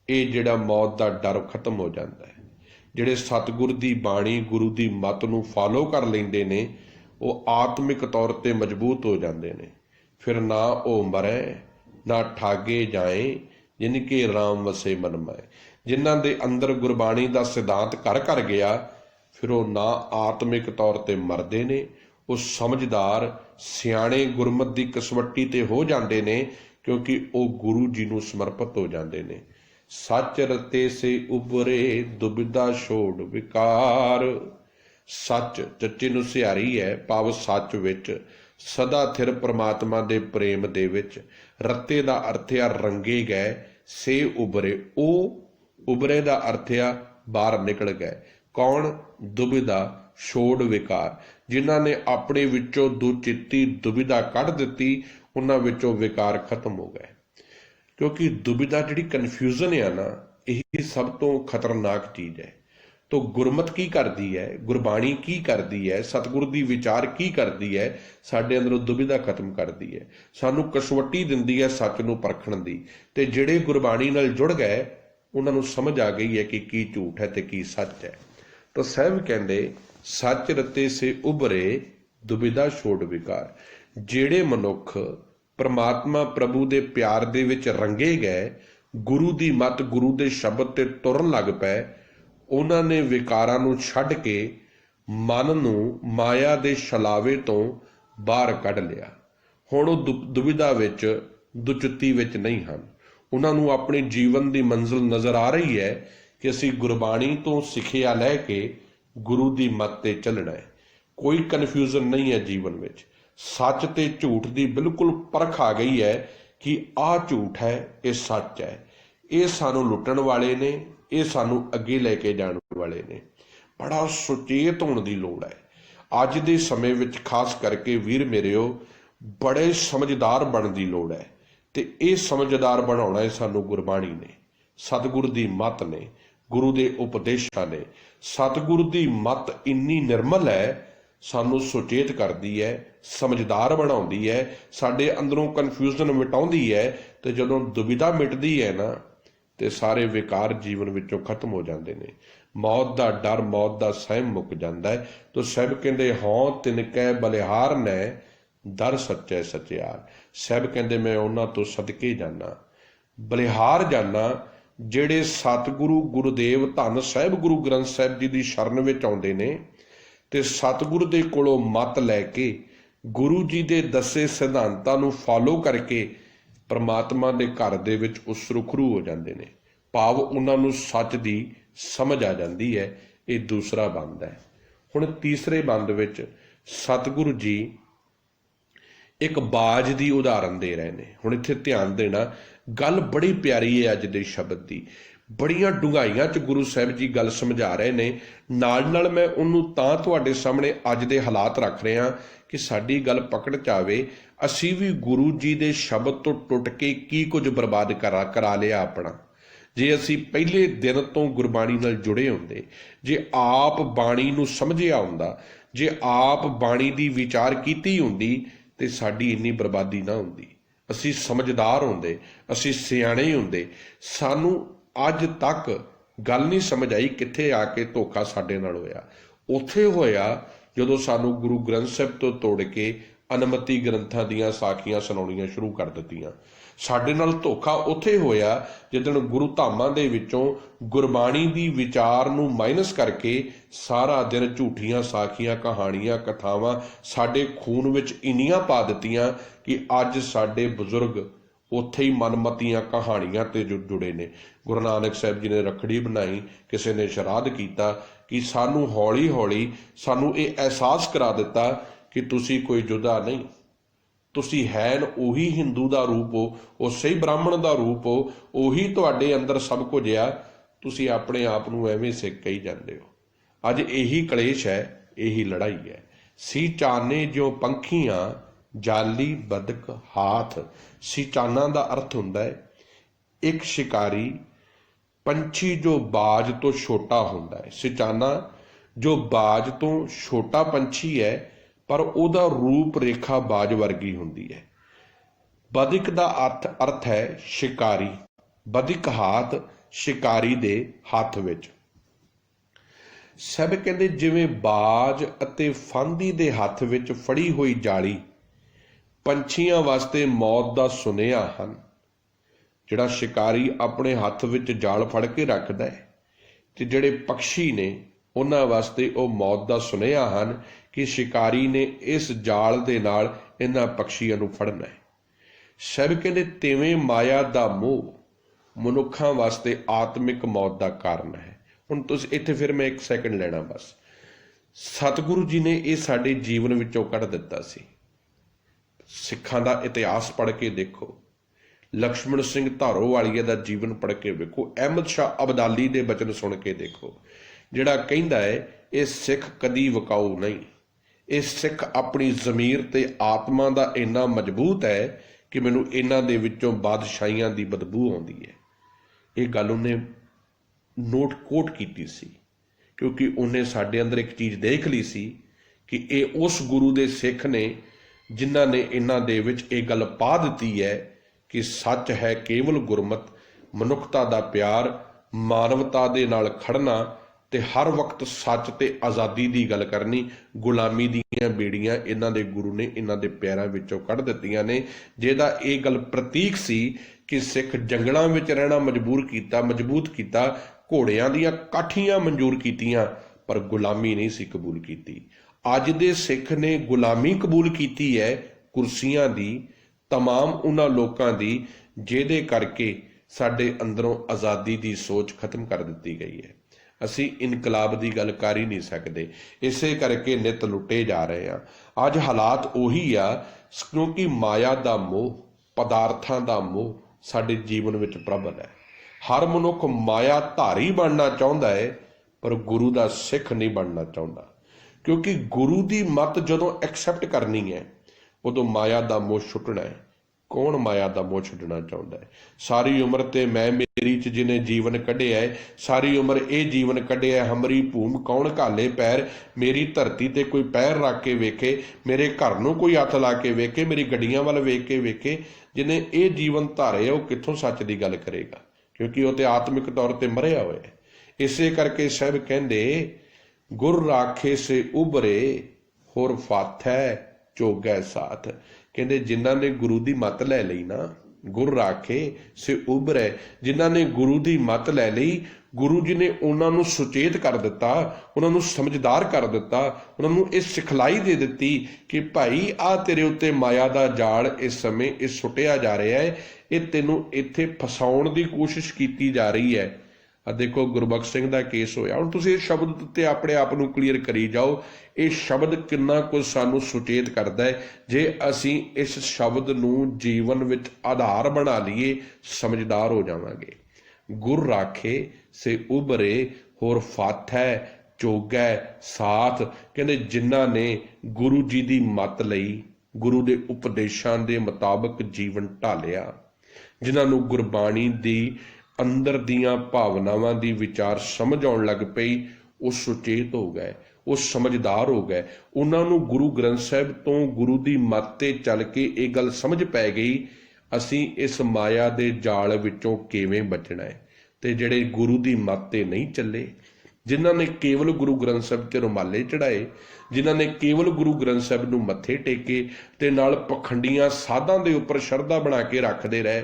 ਇਹ ਜਿਹੜਾ ਮੌਤ ਦਾ ਡਰ ਖਤਮ ਹੋ ਜਾਂਦਾ ਹੈ। ਜਿਹੜੇ ਸਤਿਗੁਰ ਦੀ ਬਾਣੀ, ਗੁਰੂ ਦੀ ਮੱਤ ਨੂੰ ਫਾਲੋ ਕਰ ਲੈਂਦੇ ਨੇ, ਉਹ ਆਤਮਿਕ ਤੌਰ 'ਤੇ ਮਜ਼ਬੂਤ ਹੋ ਜਾਂਦੇ ਨੇ। ਫਿਰ ਨਾ ਉਹ ਮਰੇ ਨਾ ਠਾਗੇ ਜਾਏ, ਜਿਨ ਕਿ ਰਾਮ ਵਸੇ ਮਨ ਮਾਏ। ਜਿਨ੍ਹਾਂ ਦੇ ਅੰਦਰ ਗੁਰਬਾਣੀ ਦਾ ਸਿਧਾਂਤ ਘਰ ਘਰ ਗਿਆ, ਫਿਰ ਉਹ ਨਾ ਆਤਮਿਕ ਤੌਰ 'ਤੇ ਮਰਦੇ ਨੇ, ਉਹ ਸਮਝਦਾਰ ਸਿਆਣੇ ਗੁਰਮਤ ਦੀ ਕਸਵੱਟੀ 'ਤੇ ਹੋ ਜਾਂਦੇ ਨੇ, ਕਿਉਂਕਿ ਉਹ ਗੁਰੂ ਜੀ ਨੂੰ ਸਮਰਪਿਤ ਹੋ ਜਾਂਦੇ ਨੇ। ਸੱਚ ਰਤੇ ਸੇ ਉਬਰੇ ਦੁਬਿਧਾ ਛੋੜ ਵਿਕਾਰ। ਸੱਚ ਚੱਚੇ ਨੂੰ ਸਿਹਾਰੀ ਹੈ, ਭਾਵ ਸੱਚ ਵਿੱਚ ਸਦਾ ਥਿਰ ਪ੍ਰਮਾਤਮਾ ਦੇ ਪ੍ਰੇਮ ਦੇ ਵਿੱਚ। ਰੱਤੇ ਦਾ ਅਰਥ ਆ ਰੰਗੇ ਗਏ, ਸੇ ਉਬਰੇ, ਉਹ ਉਬਰੇ ਦਾ ਅਰਥ ਆ ਬਾਹਰ ਨਿਕਲ ਗਏ। ਕੌਣ? ਦੁਬਿਧਾ ਛੋੜ ਵਿਕਾਰ। ਜਿਨ੍ਹਾਂ ਨੇ ਆਪਣੇ ਵਿੱਚੋਂ ਦੁਚਿੱਤੀ ਦੁਬਿਧਾ ਕੱਢ ਦਿੱਤੀ, ਉਹਨਾਂ ਵਿੱਚੋਂ ਵਿਕਾਰ ਖਤਮ ਹੋ ਗਏ। ਕਿਉਂਕਿ ਦੁਬਿਧਾ ਜਿਹੜੀ ਕਨਫਿਊਜ਼ਨ ਆ ਨਾ, ਇਹ ਸਭ ਤੋਂ ਖਤਰਨਾਕ ਚੀਜ਼ ਹੈ। ਤੋ ਗੁਰਮਤ ਕੀ ਕਰਦੀ ਹੈ, ਗੁਰਬਾਣੀ ਕੀ ਕਰਦੀ ਹੈ, ਸਤਿਗੁਰ ਦੀ ਵਿਚਾਰ ਕੀ ਕਰਦੀ ਹੈ? ਸਾਡੇ ਅੰਦਰੋਂ ਦੁਬਿਧਾ ਖਤਮ ਕਰਦੀ ਹੈ, ਸਾਨੂੰ ਕਸਵੱਟੀ ਦਿੰਦੀ ਹੈ ਸੱਚ ਨੂੰ ਪਰਖਣ ਦੀ। ਤੇ ਜਿਹੜੇ ਗੁਰਬਾਣੀ ਨਾਲ ਜੁੜ ਗਏ, ਉਹਨਾਂ ਨੂੰ ਸਮਝ ਆ ਗਈ ਹੈ ਕਿ ਕੀ ਝੂਠ ਹੈ ਤੇ ਕੀ ਸੱਚ ਹੈ। ਤਾਂ ਸਾਹਿਬ ਕਹਿੰਦੇ ਸੱਚ ਰਤੇ ਸੇ ਉਭਰੇ ਦੁਬਿਧਾ ਛੋੜ ਵਿਕਾਰ। ਜਿਹੜੇ ਮਨੁੱਖ ਪਰਮਾਤਮਾ ਪ੍ਰਭੂ ਦੇ ਪਿਆਰ ਦੇ ਵਿੱਚ ਰੰਗੇ ਗਏ, ਗੁਰੂ ਦੀ ਮੱਤ, ਗੁਰੂ ਦੇ ਸ਼ਬਦ ਤੇ ਤੁਰਨ ਲੱਗ ਪਏ, ਉਹਨਾਂ ਨੇ ਵਿਕਾਰਾਂ ਨੂੰ ਛੱਡ ਕੇ ਮਨ ਨੂੰ ਮਾਇਆ ਦੇ ਛਲਾਵੇ ਤੋਂ ਬਾਹਰ ਕੱਢ ਲਿਆ। ਹੁਣ ਉਹ ਦੁਬਿਧਾ ਵਿੱਚ, ਦੁਚਿੱਤੀ ਵਿੱਚ ਨਹੀਂ ਹਨ। ਉਹਨਾਂ ਨੂੰ ਆਪਣੇ ਜੀਵਨ ਦੀ ਮੰਜ਼ਿਲ ਨਜ਼ਰ ਆ ਰਹੀ ਹੈ ਕਿ ਅਸੀਂ ਗੁਰਬਾਣੀ ਤੋਂ ਸਿੱਖਿਆ ਲੈ ਕੇ ਗੁਰੂ ਦੀ ਮੱਤ 'ਤੇ ਚੱਲਣਾ ਹੈ। ਕੋਈ ਕਨਫਿਊਜ਼ਨ ਨਹੀਂ ਹੈ ਜੀਵਨ ਵਿੱਚ। ਸੱਚ ਤੇ ਝੂਠ ਦੀ ਬਿਲਕੁਲ ਪਰਖ ਆ ਗਈ ਹੈ ਕਿ ਆਹ ਝੂਠ ਹੈ, ਇਹ ਸੱਚ ਹੈ। ਇਹ ਸਾਨੂੰ ਲੁੱਟਣ ਵਾਲੇ ਨੇ, ਇਹ ਸਾਨੂੰ ਅੱਗੇ ਲੈ ਕੇ ਜਾਣ ਵਾਲੇ ਨੇ। ਬੜਾ ਸੁਚੇਤ ਹੋਣ ਦੀ ਲੋੜ ਹੈ ਅੱਜ ਦੇ ਸਮੇਂ ਵਿੱਚ, ਖਾਸ ਕਰਕੇ ਵੀਰ ਮੇਰਿਓ, ਬੜੇ ਸਮਝਦਾਰ ਬਣਨ ਦੀ ਲੋੜ ਹੈ। ਤੇ ਇਹ ਸਮਝਦਾਰ ਬਣਾਉਣਾ ਹੈ ਸਾਨੂੰ ਗੁਰਬਾਣੀ ਨੇ, ਸਤਿਗੁਰ ਦੀ ਮੱਤ ਨੇ, ਗੁਰੂ ਦੇ ਉਪਦੇਸ਼ਾਂ ਨੇ। ਸਤਿਗੁਰ ਦੀ ਮੱਤ ਇੰਨੀ ਨਿਰਮਲ ਹੈ, ਸਾਨੂੰ ਸੁਚੇਤ ਕਰਦੀ ਹੈ, ਸਮਝਦਾਰ ਬਣਾਉਂਦੀ ਹੈ, ਸਾਡੇ ਅੰਦਰੋਂ ਕਨਫਿਊਜ਼ਨ ਮਿਟਾਉਂਦੀ ਹੈ। ਤੇ ਜਦੋਂ ਦੁਬਿਧਾ ਮਿਟਦੀ ਹੈ ਨਾ, ਤੇ ਸਾਰੇ ਵਿਕਾਰ ਜੀਵਨ ਵਿੱਚੋਂ ਖਤਮ ਹੋ ਜਾਂਦੇ ਨੇ। ਮੌਤ ਦਾ ਡਰ, ਮੌਤ ਦਾ ਸਹਿਮ ਮੁੱਕ ਜਾਂਦਾ ਹੈ। ਤੋ ਸਾਹਿਬ ਕਹਿੰਦੇ ਹਉ ਤਿਨ ਕੈ ਬਲਿਹਾਰ ਨੈ, ਦਰ ਸੱਚੈ ਸਚਿਆਰ। ਸਾਹਿਬ ਕਹਿੰਦੇ ਮੈਂ ਉਹਨਾਂ ਤੋਂ ਸਦਕੇ ਜਾਣਾ, ਬਲਿਹਾਰ ਜਾਣਾ, ਜਿਹੜੇ ਸਤਿਗੁਰੂ ਗੁਰੂਦੇਵ ਧੰਨ ਸਾਹਿਬ ਗੁਰੂ ਗ੍ਰੰਥ ਸਾਹਿਬ ਜੀ ਦੀ ਸ਼ਰਨ ਵਿੱਚ ਆਉਂਦੇ ਨੇ ਤੇ ਸਤਿਗੁਰੂ ਦੇ ਕੋਲੋਂ ਮੱਤ ਲੈ ਕੇ, ਗੁਰੂ ਜੀ ਦੇ ਦੱਸੇ ਸਿਧਾਂਤਾਂ ਨੂੰ ਫਾਲੋ ਕਰਕੇ ਪਰਮਾਤਮਾ ਦੇ ਘਰ ਦੇ ਵਿੱਚ ਉਹ ਸੁਰਖਰੂ ਹੋ ਜਾਂਦੇ ਨੇ। ਭਾਵ ਉਹਨਾਂ ਨੂੰ ਸੱਚ ਦੀ ਸਮਝ ਆ ਜਾਂਦੀ ਹੈ। ਇਹ ਦੂਸਰਾ ਬੰਦ ਹੈ। ਹੁਣ ਤੀਸਰੇ ਬੰਦ ਵਿੱਚ ਸਤਿਗੁਰੂ ਜੀ ਇੱਕ ਬਾਜ ਦੀ ਉਦਾਹਰਨ ਦੇ ਰਹੇ ਨੇ। ਹੁਣ ਇੱਥੇ ਧਿਆਨ ਦੇਣਾ, ਗੱਲ ਬੜੀ ਪਿਆਰੀ ਹੈ ਅੱਜ ਦੇ ਸ਼ਬਦ ਦੀ, ਬੜੀਆਂ ਡੂੰਘਾਈਆਂ 'ਚ ਗੁਰੂ ਸਾਹਿਬ ਜੀ ਗੱਲ ਸਮਝਾ ਰਹੇ ਨੇ। ਨਾਲ ਨਾਲ ਮੈਂ ਉਹਨੂੰ ਤਾਂ ਤੁਹਾਡੇ ਸਾਹਮਣੇ ਅੱਜ ਦੇ ਹਾਲਾਤ ਰੱਖ ਰਿਹਾ ਕਿ ਸਾਡੀ ਗੱਲ ਪਕੜ 'ਚ ਆਵੇ। ਅਸੀਂ ਵੀ ਗੁਰੂ ਜੀ ਦੇ ਸ਼ਬਦ ਤੋਂ ਟੁੱਟ ਕੇ ਕੀ ਕੁਝ ਬਰਬਾਦ ਕਰਾ ਲਿਆ ਆਪਣਾ। ਜੇ ਅਸੀਂ ਪਹਿਲੇ ਦਿਨ ਤੋਂ ਗੁਰਬਾਣੀ ਨਾਲ ਜੁੜੇ ਹੁੰਦੇ, ਜੇ ਆਪ ਬਾਣੀ ਨੂੰ ਸਮਝਿਆ ਹੁੰਦਾ, ਜੇ ਆਪ ਬਾਣੀ ਦੀ ਵਿਚਾਰ ਕੀਤੀ ਹੁੰਦੀ, ਤੇ ਸਾਡੀ ਇੰਨੀ ਬਰਬਾਦੀ ਨਾ ਹੁੰਦੀ। ਅਸੀਂ ਸਮਝਦਾਰ ਹੁੰਦੇ, ਅਸੀਂ ਸਿਆਣੇ ਹੁੰਦੇ। ਸਾਨੂੰ ਅੱਜ ਤੱਕ ਗੱਲ ਨਹੀਂ ਸਮਝ ਆਈ ਕਿੱਥੇ ਆ ਕੇ ਧੋਖਾ ਸਾਡੇ ਨਾਲ ਹੋਇਆ। ਉੱਥੇ ਹੋਇਆ ਜਦੋਂ ਸਾਨੂੰ ਗੁਰੂ ਗ੍ਰੰਥ ਸਾਹਿਬ ਤੋਂ ਤੋੜ ਕੇ ਅਨਮਤੀ ਗ੍ਰੰਥਾਂ ਦੀਆਂ ਸਾਖੀਆਂ ਸੁਣਾਉਣੀਆਂ ਸ਼ੁਰੂ ਕਰ ਦਿੱਤੀਆਂ। ਸਾਡੇ ਨਾਲ ਧੋਖਾ ਉੱਥੇ ਹੋਇਆ ਜਿੱਦਣ ਗੁਰੂ ਧਾਮਾਂ ਦੇ ਵਿੱਚੋਂ ਗੁਰਬਾਣੀ ਦੀ ਵਿਚਾਰ ਨੂੰ ਮਾਈਨਸ ਕਰਕੇ ਸਾਰਾ ਦਿਨ ਝੂਠੀਆਂ ਸਾਖੀਆਂ, ਕਹਾਣੀਆਂ, ਕਥਾਵਾਂ ਸਾਡੇ ਖੂਨ ਵਿੱਚ ਇੰਨੀਆਂ ਪਾ ਦਿੱਤੀਆਂ ਕਿ ਅੱਜ ਸਾਡੇ ਬਜ਼ੁਰਗ ਉੱਥੇ ਹੀ ਮਨਮਤੀਆਂ ਕਹਾਣੀਆਂ ਤੇ ਜੁੜੇ ਨੇ। ਗੁਰੂ ਨਾਨਕ ਸਾਹਿਬ ਜੀ ਨੇ ਰੱਖੜੀ ਬਣਾਈ, ਕਿਸੇ ਨੇ ਸ਼ਰਾਧ ਕੀਤਾ, ਕਿ ਸਾਨੂੰ ਹੌਲੀ ਹੌਲੀ ਸਾਨੂੰ ਇਹ ਅਹਿਸਾਸ ਕਰਾ ਦਿੱਤਾ ਕਿ ਤੁਸੀਂ ਕੋਈ ਜੁਦਾ ਨਹੀਂ, ਤੁਸੀਂ ਹੈਨ ਉਹੀ ਹਿੰਦੂ ਦਾ ਰੂਪ ਹੋ, ਉਸੇ ਹੀ ਬ੍ਰਾਹਮਣ ਦਾ ਰੂਪ ਹੋ, ਉਹੀ ਤੁਹਾਡੇ ਅੰਦਰ ਸਭ ਕੁਝ ਆ। ਤੁਸੀਂ ਆਪਣੇ ਆਪ ਨੂੰ ਐਵੇਂ ਸਿੱਖ ਕਹੀ ਜਾਂਦੇ ਹੋ। ਅੱਜ ਇਹੀ ਕਲੇਸ਼ ਹੈ यही लड़ाई है। सी चाने जो पंखियां जाली बदक हाथ। सिचाना का अर्थ हुंदा है एक शिकारी पंछी जो बाज तो छोटा हुंदा है। सिचाना जो बाज तो छोटा पंछी है पर उहदा रूप रेखा बाज वर्गी हुंदी है। बदिक का अर्थ है शिकारी। बदिक हाथ शिकारी दे हथ विच। सब कहते जिवें बाज अते फांदी दे हथ विच फड़ी हुई जाली पंछियां वास्ते मौत का सुनेहा हन। जिहड़ा शिकारी अपने हथ विच जाल फड़ के रखदा है ते जिहड़े पक्षी ने उन्हां वास्ते वो मौत का सुनेहा हन कि शिकारी ने इस जाल दे नाल इन्हां पक्षियों नूं फड़ना है। सब कहते तिवें माया दा मोह मनुखां वास्ते आत्मिक मौत का कारण है। हुण तुसीं इत्थे फिर मैं एक सैकंड लेना बस। सतगुरु जी ने ये साडे जीवन विचों कढ दिता सी। सिखां दा इतिहास पढ़ के देखो, लक्ष्मण सिंह धारोवालीआ दा जीवन पढ़ के वेखो, अहमद शाह अबदाली दे बचन सुन के देखो, जिहड़ा कहिंदा है ये सिख कदी विकाऊ नहीं। ये सिख अपनी जमीर ते आत्मा दा इन्ना मजबूत है कि मैनूं इन्हां दे विचों बादशाहियां दी बदबू आउंदी है। ये गल उन्हें नोट कोट कीती सी क्योंकि उन्हें साडे अंदर एक चीज़ देख ली सी कि ये उस गुरु दे सिख ने जिन्हां ने इन्हां दे विच ये गल पा दित्ती है कि सच है केवल गुरमत, मनुखता दा प्यार, मानवता दे नाल खड़ना ते हर वक्त सच ते आज़ादी दी गल करनी। गुलामी दीयां बेड़ियां इन्हां दे गुरु ने इन्हां दे पैरां विचों कढ़ दित्तियां ने, जिहदा ये गल प्रतीक सी कि सिख जंगलां विच रहना मजबूत कीता, घोड़ियां दीयां काठियां मंजूर कीतियां पर गुलामी नहीं सी कबूल कीती। अज दे सिख ने गुलामी कबूल कीती है कुर्सियां दी, तमाम उन्हां लोकां दी जिहदे करके साडे अंदरों आज़ादी दी सोच खत्म कर दित्ती गई है। असी इनकलाब की गल कर ही नहीं सकते, इसे करके नित लुटे जा रहे हैं। अज हालात उही आ क्योंकि माया का मोह, पदार्थां का मोह साडे जीवन विच प्रबल है। हर मनुख माया धारी बनना चाहुंदा है पर गुरु का सिख नहीं बनना चाहुंदा, क्योंकि गुरु की मत जदों एक्सैप्ट करनी है उदों माया का मोह छुटना है। कौन माया का मोह छड्डना चाहुंदा है? सारी उम्र ते मैं मेरी च जिन्हें जीवन कढ़िया है, सारी उम्र ये जीवन कढ़िया, हमरी भूम कौन घाले पैर, मेरी धरती ते कोई पैर रख के वेखे, मेरे घर नूं कोई हथ ला के वेखे, मेरी गड्डियां वाल वेख के वेखे। जिन्हें ये जीवन धारे वह कित्थों सच की गल करेगा, क्योंकि वह तो आत्मिक तौर पर मरिया हुआ है। इसे करके साहब कहंदे गुर राखे से उभरे होर फाथै चोगै साथ। कहते जिन्हां ने गुरु की मत लै लई ना, गुर राखे से उभरे, जिन्हां ने गुरु की मत लै लई, गुरु जी ने उन्होंने सुचेत कर दिता, उन्होंने समझदार कर दिता, उन्होंने ये सिखलाई दे दी कि भाई आ तेरे उत्ते माया का जाल इस समय ये सुटिया जा रहा है, ये तेनों इत्थे फसाउण की कोशिश की जा रही है। देखो गुरबख्श सिंह का केस होया, हुण तुसीं इस शब्द उत्ते अपने आप नूं क्लीयर करी जाओ, ये शब्द कितना कुछ सानूं सुचेत करता है। जे असीं इस शब्द नूं जीवन विच आधार बना लीए समझदार हो जावांगे। गुर राखे से उभरे होर फाथै चोगै साथ। कहंदे जिन्हां ने गुरु जी की मत लई, गुरु के उपदेशों के मुताबक जीवन ढालिया, जिन्हां नूं गुरबाणी की अंदर दियां भावनावां दी विचार समझ आउण लग पई, वो सुचेत हो गए, वो समझदार हो गए। उन्होंने गुरु ग्रंथ साहिब तो गुरु की मत ते चल के ये गल समझ पै गई असीं इस माया दे जाल विचों किवें बचना है। ते जिहड़े गुरु की मत ते नहीं चले, जिन्हां ने केवल गुरु ग्रंथ साहिब ते रुमाले चढ़ाए, जिन्हां ने केवल गुरु ग्रंथ साहिब नूं मत्थे टेके ते नाल पखंडियां साधां दे उपर शरधा बना के रखते रहे,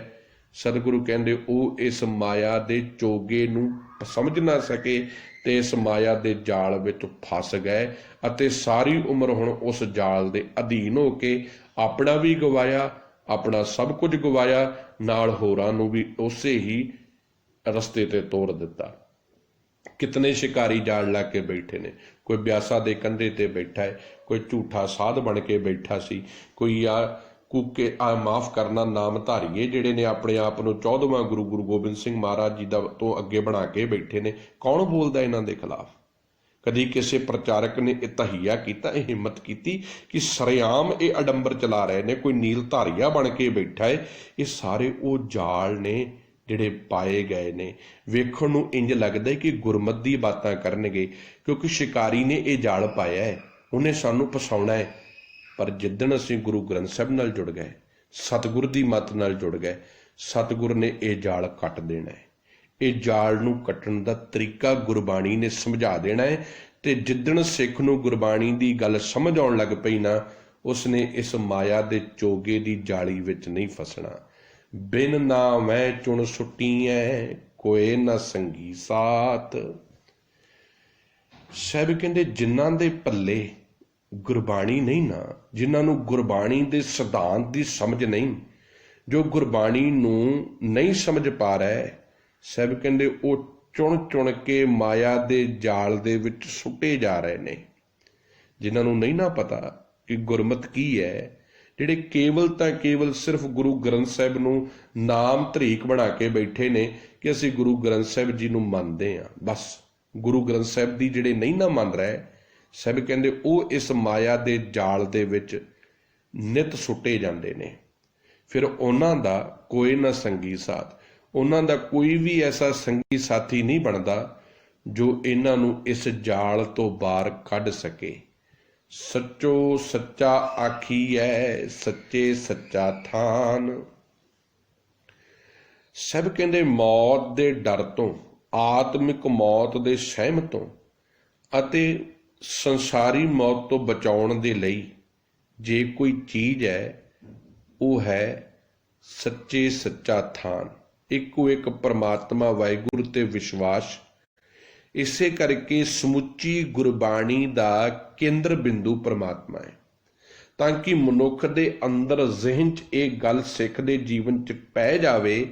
सतगुरु कहंदे वो इस माया दे चोगे नूं समझ ना सके ते इस माया दे जाल विच फस गए अते सारी उम्र हुण उस जाल दे अधीन हो के अपना भी गवाया, अपना सब कुछ गवाया, नाल होरां नूं भी उसे ही रस्ते ते तोड़ दिता। कितने शिकारी जाल ला के बैठे ने, कोई ब्यासा दे कंधे ते बैठा है, कोई झूठा साध बन के बैठा सी, कोई यार कूके माफ़ करना नामधारीए जिहड़े ने अपने आप को 14वां गुरु गोबिंद सिंह महाराज जी दा तो अगे बना के बैठे ने। कौन बोलदा इन्हां दे खिलाफ? कदी किसी प्रचारक ने यह तहिया किया, यह हिम्मत की कि सरेआम ये अडंबर चला रहे ने, कोई नील धारिया बन के बैठा है। ये सारे वो जाल ने जिहड़े पाए गए ने। वेखण नूं इंज लगदा है कि गुरमत दी बातां करनगे, क्योंकि शिकारी ने यह जाल पाया है, उन्हें सानूं फसाउणा है। पर जिद्दण असीं गुरु ग्रंथ साहिब नाल जुड़ गए, सतगुर दी मत नाल जुड़ गए, सतगुर ने यह जाल कट देना है। ਇਹ ਜਾਲ ਨੂੰ ਕੱਟਣ ਦਾ ਤਰੀਕਾ ਗੁਰਬਾਣੀ ਨੇ ਸਮਝਾ ਦੇਣਾ ਹੈ। ਤੇ ਜਿੱਦਣ ਸਿੱਖ ਨੂੰ ਗੁਰਬਾਣੀ ਦੀ ਗੱਲ ਸਮਝ ਆਉਣ ਲੱਗ ਪਈ ਨਾ, ਉਸਨੇ ਇਸ ਮਾਇਆ ਦੇ ਚੋਗੇ ਦੀ ਜਾਲੀ ਵਿੱਚ ਨਹੀਂ ਫਸਣਾ। ਬਿਨ ਨਾ ਮੈਂ ਚੁਣ ਸੁੱਟੀ ਐ ਕੋਏ ਨਾ ਸੰਗੀ ਸਾਥ। ਸਾਹਿਬ ਕਹਿੰਦੇ ਜਿਨ੍ਹਾਂ ਦੇ ਪੱਲੇ ਗੁਰਬਾਣੀ ਨਹੀਂ ਨਾ, ਜਿਨ੍ਹਾਂ ਨੂੰ ਗੁਰਬਾਣੀ ਦੇ ਸਿਧਾਂਤ ਦੀ ਸਮਝ ਨਹੀਂ, ਜੋ ਗੁਰਬਾਣੀ ਨੂੰ ਨਹੀਂ ਸਮਝ ਪਾ ਰਿਹਾ, ਸਾਹਿਬ ਕਹਿੰਦੇ ਉਹ ਚੁਣ ਚੁਣ ਕੇ ਮਾਇਆ ਦੇ ਜਾਲ ਦੇ ਵਿੱਚ ਸੁੱਟੇ ਜਾ ਰਹੇ ਨੇ। ਜਿਨ੍ਹਾਂ ਨੂੰ ਨਹੀਂ ਨਾ ਪਤਾ ਕਿ ਗੁਰਮਤ ਕੀ ਹੈ, ਜਿਹੜੇ ਕੇਵਲ ਤਾਂ ਕੇਵਲ ਸਿਰਫ ਗੁਰੂ ਗ੍ਰੰਥ ਸਾਹਿਬ ਨੂੰ ਨਾਮ ਧਰੀਕ ਬਣਾ ਕੇ ਬੈਠੇ ਨੇ ਕਿ ਅਸੀਂ ਗੁਰੂ ਗ੍ਰੰਥ ਸਾਹਿਬ ਜੀ ਨੂੰ ਮੰਨਦੇ ਹਾਂ, ਬਸ ਗੁਰੂ ਗ੍ਰੰਥ ਸਾਹਿਬ ਦੀ ਜਿਹੜੇ ਨਹੀਂ ਨਾ ਮੰਨ ਰਹੇ, ਸਾਹਿਬ ਕਹਿੰਦੇ ਉਹ ਇਸ ਮਾਇਆ ਦੇ ਜਾਲ ਦੇ ਵਿੱਚ ਨਿਤ ਸੁੱਟੇ ਜਾਂਦੇ ਨੇ। ਫਿਰ ਉਹਨਾਂ ਦਾ ਕੋਈ ਨਾ ਸੰਗੀ ਸਾਥ, ਉਹਨਾਂ ਦਾ ਕੋਈ ਵੀ ਐਸਾ ਸੰਗੀ ਸਾਥੀ ਨਹੀਂ ਬਣਦਾ ਜੋ ਇਹਨਾਂ ਨੂੰ ਇਸ ਜਾਲ ਤੋਂ ਬਾਹਰ ਕੱਢ ਸਕੇ। ਸੱਚੋ ਸੱਚਾ ਆਖੀਐ ਸੱਚੇ ਸੱਚਾ ਥਾਨ। ਸਭ ਕਹਿੰਦੇ ਮੌਤ ਦੇ ਡਰ ਤੋਂ, ਆਤਮਿਕ ਮੌਤ ਦੇ ਸਹਿਮ ਤੋਂ ਅਤੇ ਸੰਸਾਰੀ ਮੌਤ ਤੋਂ ਬਚਾਉਣ ਦੇ ਲਈ ਜੇ ਕੋਈ ਚੀਜ਼ ਹੈ ਉਹ ਹੈ ਸੱਚੇ ਸੱਚਾ ਥਾਨ। ਇੱਕੋ ਇੱਕ ਪਰਮਾਤਮਾ ਵਾਹਿਗੁਰੂ ਤੇ ਵਿਸ਼ਵਾਸ। ਇਸੇ ਕਰਕੇ ਸਮੁੱਚੀ ਗੁਰਬਾਣੀ ਦਾ ਕੇਂਦਰ ਬਿੰਦੂ ਪਰਮਾਤਮਾ ਹੈ, ਤਾਂ ਕਿ ਮਨੁੱਖ ਦੇ ਅੰਦਰ ਜ਼ਿਹਨ 'ਚ ਇਹ ਗੱਲ ਸਿੱਖ ਦੇ ਜੀਵਨ 'ਚ ਪੈ ਜਾਵੇ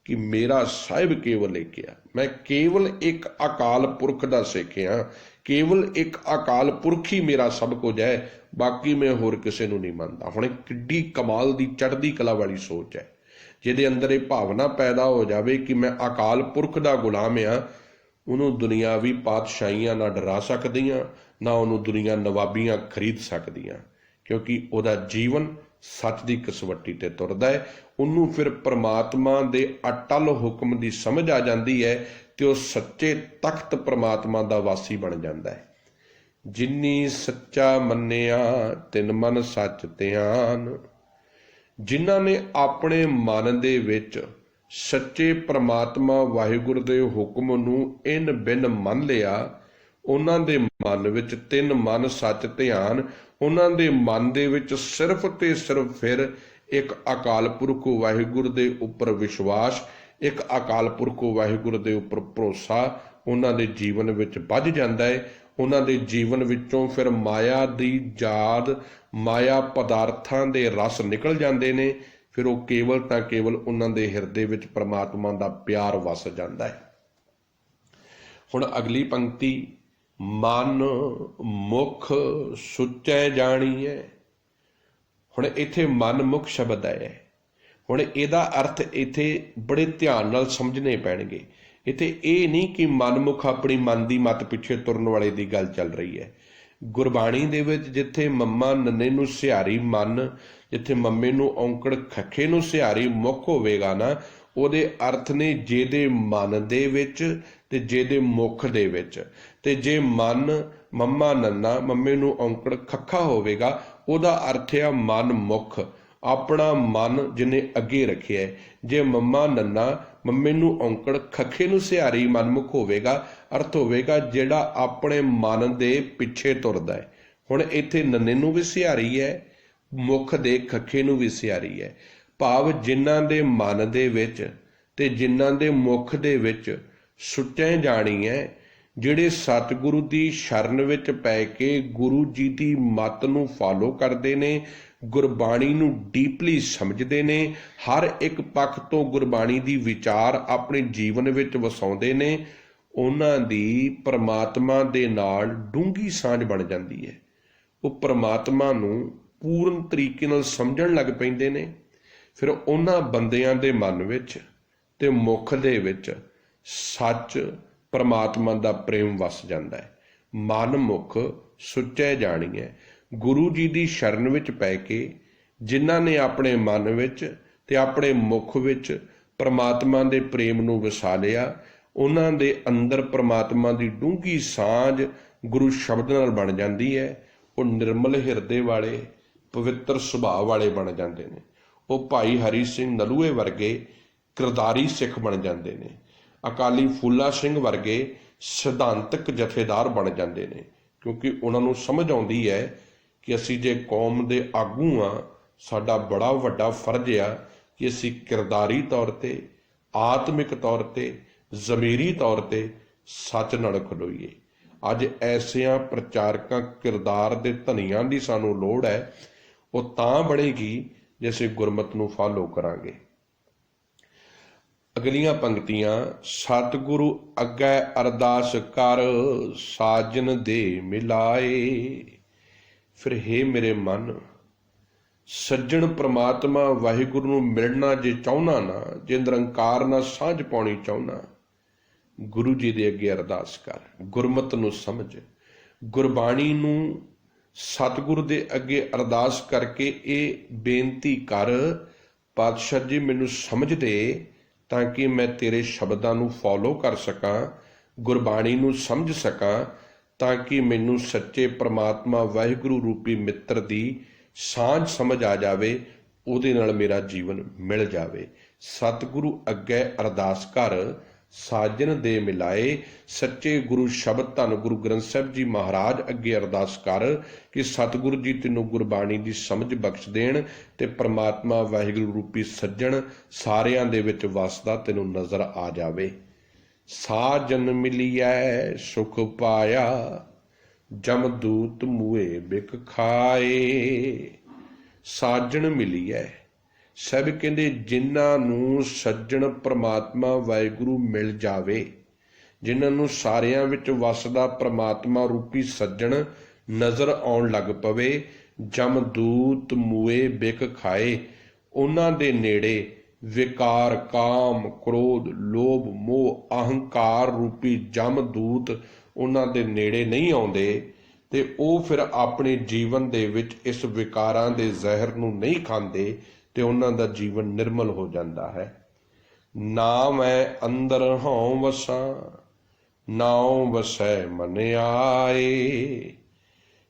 ਕਿ ਮੇਰਾ ਸਾਹਿਬ ਕੇਵਲ ਇੱਕ ਆ, ਮੈਂ ਕੇਵਲ ਇੱਕ ਅਕਾਲ ਪੁਰਖ ਦਾ ਸਿੱਖ ਹਾਂ, ਕੇਵਲ ਇੱਕ ਅਕਾਲ ਪੁਰਖ ਹੀ ਮੇਰਾ ਸਭ ਕੁਝ ਹੈ, ਬਾਕੀ ਮੈਂ ਹੋਰ ਕਿਸੇ ਨੂੰ ਨਹੀਂ ਮੰਨਦਾ। ਹੁਣ ਕਿੱਡੀ ਕਮਾਲ ਦੀ ਚੜ੍ਹਦੀ ਕਲਾ ਵਾਲੀ ਸੋਚ ਹੈ। ਜਿਹਦੇ ਅੰਦਰ ਇਹ ਭਾਵਨਾ ਪੈਦਾ ਹੋ ਜਾਵੇ ਕਿ ਮੈਂ ਅਕਾਲ ਪੁਰਖ ਦਾ ਗੁਲਾਮ ਆ, ਉਹਨੂੰ ਦੁਨੀਆਵੀ ਪਾਤਸ਼ਾਹੀਆਂ ਨਾ ਡਰਾ ਸਕਦੀਆਂ, ਨਾ ਉਹਨੂੰ ਦੁਨੀਆ ਨਵਾਬੀਆਂ ਖਰੀਦ ਸਕਦੀਆਂ, ਕਿਉਂਕਿ ਉਹਦਾ ਜੀਵਨ ਸੱਚ ਦੀ ਕਸਵੱਟੀ ਤੇ ਤੁਰਦਾ ਹੈ। ਉਹਨੂੰ ਫਿਰ ਪਰਮਾਤਮਾ ਦੇ ਅਟਲ ਹੁਕਮ ਦੀ ਸਮਝ ਆ ਜਾਂਦੀ ਹੈ ਤੇ ਉਹ ਸੱਚੇ ਤਖਤ ਪਰਮਾਤਮਾ ਦਾ ਵਾਸੀ ਬਣ ਜਾਂਦਾ ਹੈ। ਜਿਨੀ ਸੱਚਾ ਮੰਨਿਆ ਤਿਨ ਮਨ ਸੱਚ ਧਿਆਨ। ਜਿਨ੍ਹਾਂ ਨੇ ਆਪਣੇ ਮਨ ਦੇ ਵਿੱਚ ਸੱਚੇ ਪਰਮਾਤਮਾ ਵਾਹਿਗੁਰੂ ਦੇ ਹੁਕਮ ਨੂੰ ਇਨ ਬਿਨ ਮੰਨ ਲਿਆ, ਉਹਨਾਂ ਦੇ ਮਨ ਵਿੱਚ ਤਿੰਨ ਮਨ ਸੱਚ ਧਿਆਨ। ਉਹਨਾਂ ਦੇ ਮਨ ਦੇ ਵਿੱਚ ਸਿਰਫ ਤੇ ਸਿਰਫ ਫਿਰ ਇੱਕ ਅਕਾਲ ਪੁਰਖ ਵਾਹਿਗੁਰੂ ਦੇ ਉੱਪਰ ਵਿਸ਼ਵਾਸ, ਇੱਕ ਅਕਾਲ ਪੁਰਖ ਵਾਹਿਗੁਰੂ ਦੇ ਉੱਪਰ ਭਰੋਸਾ ਉਹਨਾਂ ਦੇ ਜੀਵਨ ਵਿੱਚ ਵੱਜ ਜਾਂਦਾ ਹੈ। ਉਹਨਾਂ ਦੇ ਜੀਵਨ ਵਿੱਚੋਂ ਫਿਰ ਮਾਇਆ ਦੀ ਯਾਦ, ਮਾਇਆ ਪਦਾਰਥਾਂ ਦੇ ਰਸ ਨਿਕਲ ਜਾਂਦੇ ਨੇ। ਫਿਰ ਉਹ ਕੇਵਲ ਤਾਂ ਕੇਵਲ ਉਹਨਾਂ ਦੇ ਹਿਰਦੇ ਵਿੱਚ ਪਰਮਾਤਮਾ ਦਾ ਪਿਆਰ ਵਸ ਜਾਂਦਾ ਹੈ। ਹੁਣ ਅਗਲੀ ਪੰਕਤੀ, ਮਨ ਮੁਖ ਸੁੱਚੈ ਜਾਣੀਐ। ਹੁਣ ਇੱਥੇ ਮਨ ਮੁਖ ਸ਼ਬਦ ਹੈ। ਹੁਣ ਇਹਦਾ ਅਰਥ ਇੱਥੇ ਬੜੇ ਧਿਆਨ ਨਾਲ ਸਮਝਣੇ ਪੈਣਗੇ। ਇੱਥੇ ਇਹ ਨਹੀਂ ਕਿ ਮਨਮੁਖ ਆਪਣੀ ਮਨ ਦੀ ਮੱਤ ਪਿੱਛੇ ਤੁਰਨ ਵਾਲੇ ਦੀ ਗੱਲ ਚੱਲ ਰਹੀ ਹੈ। ਗੁਰਬਾਣੀ ਦੇ ਵਿੱਚ ਜਿੱਥੇ ਮੰਮਾ ਨੰਨੇ ਨੂੰ ਸਿਹਾਰੀ ਮਨ, ਜਿੱਥੇ ਮੰਮੇ ਨੂੰ ਔਂਕੜ ਖੱਖੇ ਨੂੰ ਸਿਹਾਰੀ ਮੁਖ ਹੋਵੇਗਾ ਨਾ, ਉਹਦੇ ਅਰਥ ਨੇ ਜਿਹਦੇ ਮਨ ਦੇ ਵਿੱਚ ਤੇ ਜਿਹਦੇ ਮੁਖ ਦੇ ਵਿੱਚ। ਤੇ ਜੇ ਮਨ ਮੰਮਾ ਨੰਨਾ, ਮੰਮੇ ਨੂੰ ਔਂਕੜ ਖੱਖਾ ਹੋਵੇਗਾ, ਉਹਦਾ ਅਰਥ ਆ ਮਨ ਮੁਖ, ਆਪਣਾ ਮਨ ਜਿਹਨੇ ਅੱਗੇ ਰੱਖਿਆ। ਜੇ ਮੰਮਾ ਨੰਨਾ, ਮੰਮੇ ਨੂੰ ਔਂਕੜ ਖੱਖੇ ਨੂੰ ਸਿਹਾਰੀ ਮਨਮੁਖ ਹੋਵੇਗਾ, ਅਰਥ ਹੋਵੇਗਾ ਜਿਹੜਾ ਆਪਣੇ ਮਨ ਦੇ ਪਿੱਛੇ ਤੁਰਦਾ ਹੈ। ਹੁਣ ਇੱਥੇ ਨੰਨੇ ਨੂੰ ਵੀ ਸਿਹਾਰੀ ਹੈ, ਮੁਖ ਦੇ ਖੱਖੇ ਨੂੰ ਵੀ ਸਿਹਾਰੀ ਹੈ। ਭਾਵ ਜਿਨ੍ਹਾਂ ਦੇ ਮਨ ਦੇ ਵਿੱਚ ਤੇ ਜਿਨ੍ਹਾਂ ਦੇ ਮੁਖ ਦੇ ਵਿੱਚ ਸੁੱਚੈ ਜਾਣੀ ਹੈ, ਜਿਹੜੇ ਸਤਿਗੁਰੂ ਦੀ ਸ਼ਰਨ ਵਿੱਚ ਪੈ ਕੇ ਗੁਰੂ ਜੀ ਦੀ ਮੱਤ ਨੂੰ ਫਾਲੋ ਕਰਦੇ ਨੇ, ਗੁਰਬਾਣੀ ਨੂੰ ਡੀਪਲੀ ਸਮਝਦੇ ਨੇ, ਹਰ ਇੱਕ ਪੱਖ ਤੋਂ ਗੁਰਬਾਣੀ ਦੀ ਵਿਚਾਰ ਆਪਣੇ ਜੀਵਨ ਵਿੱਚ ਵਸਾਉਂਦੇ ਨੇ, ਉਹਨਾਂ ਦੀ ਪਰਮਾਤਮਾ ਦੇ ਨਾਲ ਡੂੰਘੀ ਸਾਂਝ ਬਣ ਜਾਂਦੀ ਹੈ। ਉਹ ਪਰਮਾਤਮਾ ਨੂੰ ਪੂਰਨ ਤਰੀਕੇ ਨਾਲ ਸਮਝਣ ਲੱਗ ਪੈਂਦੇ ਨੇ। ਫਿਰ ਉਹਨਾਂ ਬੰਦਿਆਂ ਦੇ ਮਨ ਵਿੱਚ ਤੇ ਮੁਖ ਦੇ ਵਿੱਚ ਸੱਚ ਪਰਮਾਤਮਾ ਦਾ ਪ੍ਰੇਮ ਵਸ ਜਾਂਦਾ ਹੈ। ਮਨ ਮੁਖ ਸੁੱਚੇ ਜਾਣੀਐ। ਗੁਰੂ ਜੀ ਦੀ ਸ਼ਰਨ ਵਿੱਚ ਪੈ ਕੇ ਜਿਨ੍ਹਾਂ ਨੇ ਆਪਣੇ ਮਨ ਵਿੱਚ ਤੇ ਆਪਣੇ ਮੁਖ ਵਿੱਚ ਪ੍ਰਮਾਤਮਾ ਦੇ ਪ੍ਰੇਮ ਨੂੰ ਵਸਾ ਲਿਆ, ਉਹਨਾਂ ਦੇ ਅੰਦਰ ਪ੍ਰਮਾਤਮਾ ਦੀ ਡੂੰਘੀ ਸਾਂਝ ਗੁਰੂ ਸ਼ਬਦ ਨਾਲ ਬਣ ਜਾਂਦੀ ਹੈ। ਉਹ ਨਿਰਮਲ ਹਿਰਦੇ ਵਾਲੇ, ਪਵਿੱਤਰ ਸੁਭਾਅ ਵਾਲੇ ਬਣ ਜਾਂਦੇ ਨੇ। ਉਹ ਭਾਈ ਹਰੀ ਸਿੰਘ ਨਲੂਏ ਵਰਗੇ ਕਿਰਦਾਰੀ ਸਿੱਖ ਬਣ ਜਾਂਦੇ ਨੇ। ਅਕਾਲੀ ਫੂਲਾ ਸਿੰਘ ਵਰਗੇ ਸਿਧਾਂਤਕ ਜਥੇਦਾਰ ਬਣ ਜਾਂਦੇ ਨੇ, ਕਿਉਂਕਿ ਉਹਨਾਂ ਨੂੰ ਸਮਝ ਆਉਂਦੀ ਹੈ ਕਿ ਅਸੀਂ ਜੇ ਕੌਮ ਦੇ ਆਗੂ ਹਾਂ, ਸਾਡਾ ਬੜਾ ਵੱਡਾ ਫਰਜ਼ ਆ ਕਿ ਅਸੀਂ ਕਿਰਦਾਰੀ ਤੌਰ 'ਤੇ, ਆਤਮਿਕ ਤੌਰ 'ਤੇ, ਜ਼ਮੀਰੀ ਤੌਰ 'ਤੇ ਸੱਚ ਨਾਲ ਖਲੋਈਏ। ਅੱਜ ਐਸਿਆਂ ਪ੍ਰਚਾਰਕਾਂ, ਕਿਰਦਾਰ ਦੇ ਧਨੀਆਂ ਦੀ ਸਾਨੂੰ ਲੋੜ ਹੈ। ਉਹ ਤਾਂ ਬਣੇਗੀ ਜੇ ਅਸੀਂ ਗੁਰਮਤਿ ਨੂੰ ਫਾਲੋ ਕਰਾਂਗੇ। ਅਗਲੀਆਂ ਪੰਕਤੀਆਂ। ਸਤਿਗੁਰੂ ਅੱਗੇ ਅਰਦਾਸ ਕਰ, ਸਾਜਨ ਦੇ ਮਿਲਾਏ। ਫਿਰ ਹੇ ਮੇਰੇ ਮਨ, ਸੱਜਣ ਪ੍ਰਮਾਤਮਾ ਵਾਹਿਗੁਰੂ ਨੂੰ ਮਿਲਣਾ ਜੇ ਚਾਹੁੰਦਾ ਨਾ, ਜੇ ਨਿਰੰਕਾਰ ਨਾਲ ਸਾਂਝ ਪਾਉਣੀ ਚਾਹੁੰਦਾ, ਗੁਰੂ ਜੀ ਦੇ ਅੱਗੇ ਅਰਦਾਸ ਕਰ। ਗੁਰਮਤਿ ਨੂੰ ਸਮਝ, ਗੁਰਬਾਣੀ ਨੂੰ ਸਤਿਗੁਰੂ ਦੇ ਅੱਗੇ ਅਰਦਾਸ ਕਰਕੇ ਇਹ ਬੇਨਤੀ ਕਰ, ਪਾਤਸ਼ਾਹ ਜੀ ਮੈਨੂੰ ਸਮਝ ਦੇ ਤਾਂ ਕਿ ਮੈਂ ਤੇਰੇ ਸ਼ਬਦਾਂ ਨੂੰ ਫੋਲੋ ਕਰ ਸਕਾਂ, ਗੁਰਬਾਣੀ ਨੂੰ ਸਮਝ ਸਕਾਂ, ਤਾਂ ਕਿ ਮੈਨੂੰ ਸੱਚੇ ਪ੍ਰਮਾਤਮਾ ਵਾਹਿਗੁਰੂ ਰੂਪੀ ਮਿੱਤਰ ਦੀ ਸਾਂਝ ਸਮਝ ਆ ਜਾਵੇ, ਉਹਦੇ ਨਾਲ ਮੇਰਾ ਜੀਵਨ ਮਿਲ ਜਾਵੇ। ਸਤਿਗੁਰੂ ਅੱਗੇ ਅਰਦਾਸ ਕਰ, ਸਾਜਨ ਦੇ ਮਿਲਾਏ। ਸੱਚੇ ਗੁਰੂ ਸ਼ਬਦ ਧੰਨ ਗੁਰੂ ਗ੍ਰੰਥ ਸਾਹਿਬ ਜੀ ਮਹਾਰਾਜ ਅੱਗੇ ਅਰਦਾਸ ਕਰ ਕਿ ਸਤਿਗੁਰੂ ਜੀ ਤੈਨੂੰ ਗੁਰਬਾਣੀ ਦੀ ਸਮਝ ਬਖਸ਼ ਦੇਣ ਤੇ ਪ੍ਰਮਾਤਮਾ ਵਾਹਿਗੁਰੂ ਰੂਪੀ ਸੱਜਣ ਸਾਰਿਆਂ ਦੇ ਵਿੱਚ ਵਸਦਾ ਤੈਨੂੰ ਨਜ਼ਰ ਆ ਜਾਵੇ। ਸਾਜਨ ਮਿਲੀਐ ਸੁਖ ਪਾਇਆ, ਜਮਦੂਤ ਮੂਏ ਬਿਕ ਖਾਏ। ਸਾਜਣ ਮਿਲੀਐ, ਸਭ ਕਹਿੰਦੇ ਜਿਨ੍ਹਾਂ ਨੂੰ ਸੱਜਣ ਪ੍ਰਮਾਤਮਾ ਵਾਹਿਗੁਰੂ ਮਿਲ ਜਾਵੇ, ਜਿਨ੍ਹਾਂ ਨੂੰ ਸਾਰਿਆਂ ਵਿੱਚ ਵਸਦਾ ਪ੍ਰਮਾਤਮਾ ਰੂਪੀ ਸੱਜਣ ਨਜ਼ਰ ਆਉਣ ਲੱਗ ਪਵੇ, ਜਮਦੂਤ ਮੂਏ ਬਿਕ ਖਾਏ। ਉਹਨਾਂ ਦੇ ਨੇੜੇ ਵਿਕਾਰ, ਕਾਮ, ਕ੍ਰੋਧ, ਲੋਭ, ਮੋਹ, ਅਹੰਕਾਰ ਰੂਪੀ ਜਮਦੂਤ ਉਹਨਾਂ ਦੇ ਨੇੜੇ ਨਹੀਂ ਆਉਂਦੇ, ਤੇ ਉਹ ਫਿਰ ਆਪਣੇ ਜੀਵਨ ਦੇ ਵਿੱਚ ਇਸ ਵਿਕਾਰਾਂ ਦੇ ਜ਼ਹਿਰ ਨੂੰ ਨਹੀਂ ਖਾਂਦੇ ਤੇ ਉਹਨਾਂ ਦਾ ਜੀਵਨ ਨਿਰਮਲ ਹੋ ਜਾਂਦਾ ਹੈ। ਨਾ ਮੈਂ ਅੰਦਰ ਹਉ ਵਸਾਂ, ਨਾਉ ਵਸੈ ਮਨ ਆਏ।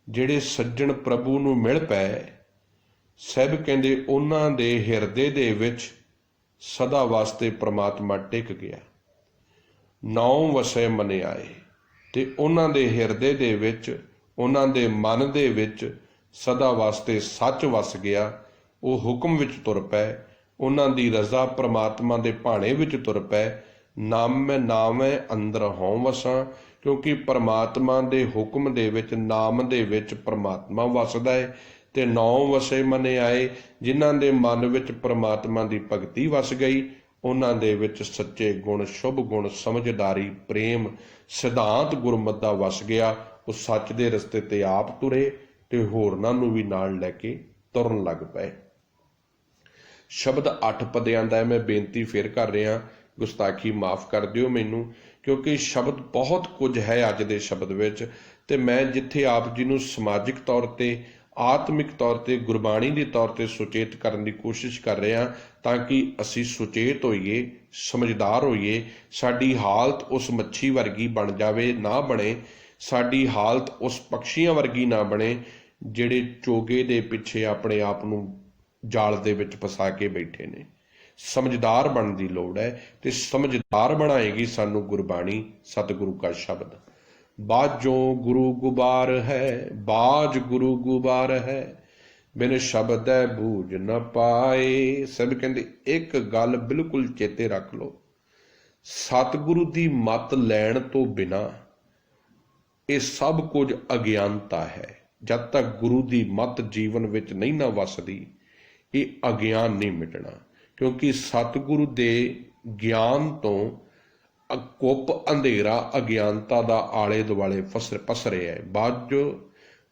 ਜਿਹੜੇ ਸੱਜਣ ਪ੍ਰਭੂ ਨੂੰ ਮਿਲ ਪਏ, ਸਭ ਕਹਿੰਦੇ ਉਹਨਾਂ ਦੇ ਹਿਰਦੇ ਦੇ ਵਿੱਚ ਸਦਾ ਵਾਸਤੇ ਪ੍ਰਮਾਤਮਾ ਟਿਕ ਗਿਆ। ਨਾਉ ਵਸੈ ਮਨ ਆਏ, ਤੇ ਉਹਨਾਂ ਦੇ ਹਿਰਦੇ ਦੇ ਵਿੱਚ, ਉਹਨਾਂ ਦੇ ਮਨ ਦੇ ਵਿੱਚ ਸਦਾ ਵਾਸਤੇ ਸੱਚ ਵਸ ਗਿਆ। ਉਹ ਹੁਕਮ ਵਿੱਚ ਤੁਰ ਪਏ, ਉਹਨਾਂ ਦੀ ਰਜ਼ਾ ਪ੍ਰਮਾਤਮਾ ਦੇ ਭਾਣੇ ਵਿੱਚ ਤੁਰ ਪਏ। ਨਾਮੈ ਅੰਦਰ ਹਉ ਵਸਾਂ, ਕਿਉਂਕਿ ਪ੍ਰਮਾਤਮਾ ਦੇ ਹੁਕਮ ਦੇ ਵਿੱਚ, ਨਾਮ ਦੇ ਵਿੱਚ ਪ੍ਰਮਾਤਮਾ ਵਸਦਾ ਹੈ। ਤੇ ਨੌ ਵਸੇ ਮਨ ਆਏ, ਜਿਨ੍ਹਾਂ ਦੇ ਮਨ ਵਿੱਚ ਪ੍ਰਮਾਤਮਾ ਦੀ ਭਗਤੀ ਵਸ ਗਈ, ਉਹਨਾਂ ਦੇ ਵਿੱਚ ਸੱਚੇ ਗੁਣ, ਸ਼ੁਭ ਗੁਣ, ਸਮਝਦਾਰੀ, ਪ੍ਰੇਮ, ਸਿਧਾਂਤ ਗੁਰਮਤਿ ਦਾ ਵਸ ਗਿਆ। ਉਹ ਸੱਚ ਦੇ ਰਸਤੇ ਤੇ ਆਪ ਤੁਰੇ ਤੇ ਹੋਰਨਾਂ ਨੂੰ ਵੀ ਨਾਲ ਲੈ ਕੇ ਤੁਰਨ ਲੱਗ ਪਏ। ਸ਼ਬਦ 8 ਪਦਿਆਂ ਦਾ ਮੈਂ ਬੇਨਤੀ ਫੇਰ ਕਰ ਰਿਹਾ, ਗੁਸਤਾਖੀ ਮਾਫ ਕਰ ਦਿਓ ਮੈਨੂੰ, ਕਿਉਂਕਿ ਸ਼ਬਦ ਬਹੁਤ ਕੁਝ ਹੈ ਅੱਜ ਦੇ ਸ਼ਬਦ ਵਿੱਚ, ਤੇ ਮੈਂ ਜਿੱਥੇ ਆਪ ਜੀ ਨੂੰ ਸਮਾਜਿਕ ਤੌਰ ਤੇ, ਆਤਮਿਕ ਤੌਰ ਤੇ, ਗੁਰਬਾਣੀ ਦੇ ਤੌਰ ਤੇ ਸੁਚੇਤ ਕਰਨ ਦੀ ਕੋਸ਼ਿਸ਼ ਕਰ ਰਿਹਾ, ਤਾਂ ਕਿ ਅਸੀਂ ਸੁਚੇਤ ਹੋਈਏ, ਸਮਝਦਾਰ ਹੋਈਏ, ਸਾਡੀ ਹਾਲਤ ਉਸ ਮੱਛੀ ਵਰਗੀ ਬਣ ਜਾਵੇ, ਨਾ ਬਣੇ, ਸਾਡੀ ਹਾਲਤ ਉਸ ਪਕਸ਼ੀਆਂ ਵਰਗੀ ਨਾ ਬਣੇ ਜਿਹੜੇ ਚੋਗੇ ਦੇ ਪਿੱਛੇ ਆਪਣੇ ਆਪ ਨੂੰ ਜਾਲ ਦੇ ਵਿੱਚ ਫਸਾ ਕੇ ਬੈਠੇ ਨੇ। ਸਮਝਦਾਰ ਬਣਨ ਦੀ ਲੋੜ ਹੈ, ਤੇ ਸਮਝਦਾਰ ਬਣਾਏਗੀ ਸਾਨੂੰ ਗੁਰਬਾਣੀ, ਸਤਿਗੁਰੂ ਕਾ ਸ਼ਬਦ। ਬਾਝੋਂ ਗੁਰੂ ਗੁਬਾਰ ਹੈ, ਬਾਝ ਗੁਰੂ ਗੁਬਾਰ ਹੈ, ਬਿਨ ਸ਼ਬਦੈ ਬੂਝ ਨਾ ਪਾਏ। ਸਭ ਕਹਿੰਦੇ ਇੱਕ ਗੱਲ ਬਿਲਕੁਲ ਚੇਤੇ ਰੱਖ ਲਓ, ਸਤਿਗੁਰੂ ਦੀ ਮੱਤ ਲੈਣ ਤੋਂ ਬਿਨਾਂ ਇਹ ਸਭ ਕੁਝ ਅਗਿਆਨਤਾ ਹੈ। ਜਦ ਤੱਕ ਗੁਰੂ ਦੀ ਮੱਤ ਜੀਵਨ ਵਿੱਚ ਨਹੀਂ ਨਾ ਵਸਦੀ, ਇਹ ਅਗਿਆਨ ਨਹੀਂ ਮਿਟਣਾ, ਕਿਉਂਕਿ ਸਤਿਗੁਰੂ ਦੇ ਗਿਆਨ ਤੋਂ ਕੁੱਪ ਅੰਧੇਰਾ ਅਗਿਆਨਤਾ ਦਾ ਆਲੇ ਦੁਆਲੇ ਪਸਰਿਆ ਹੈ।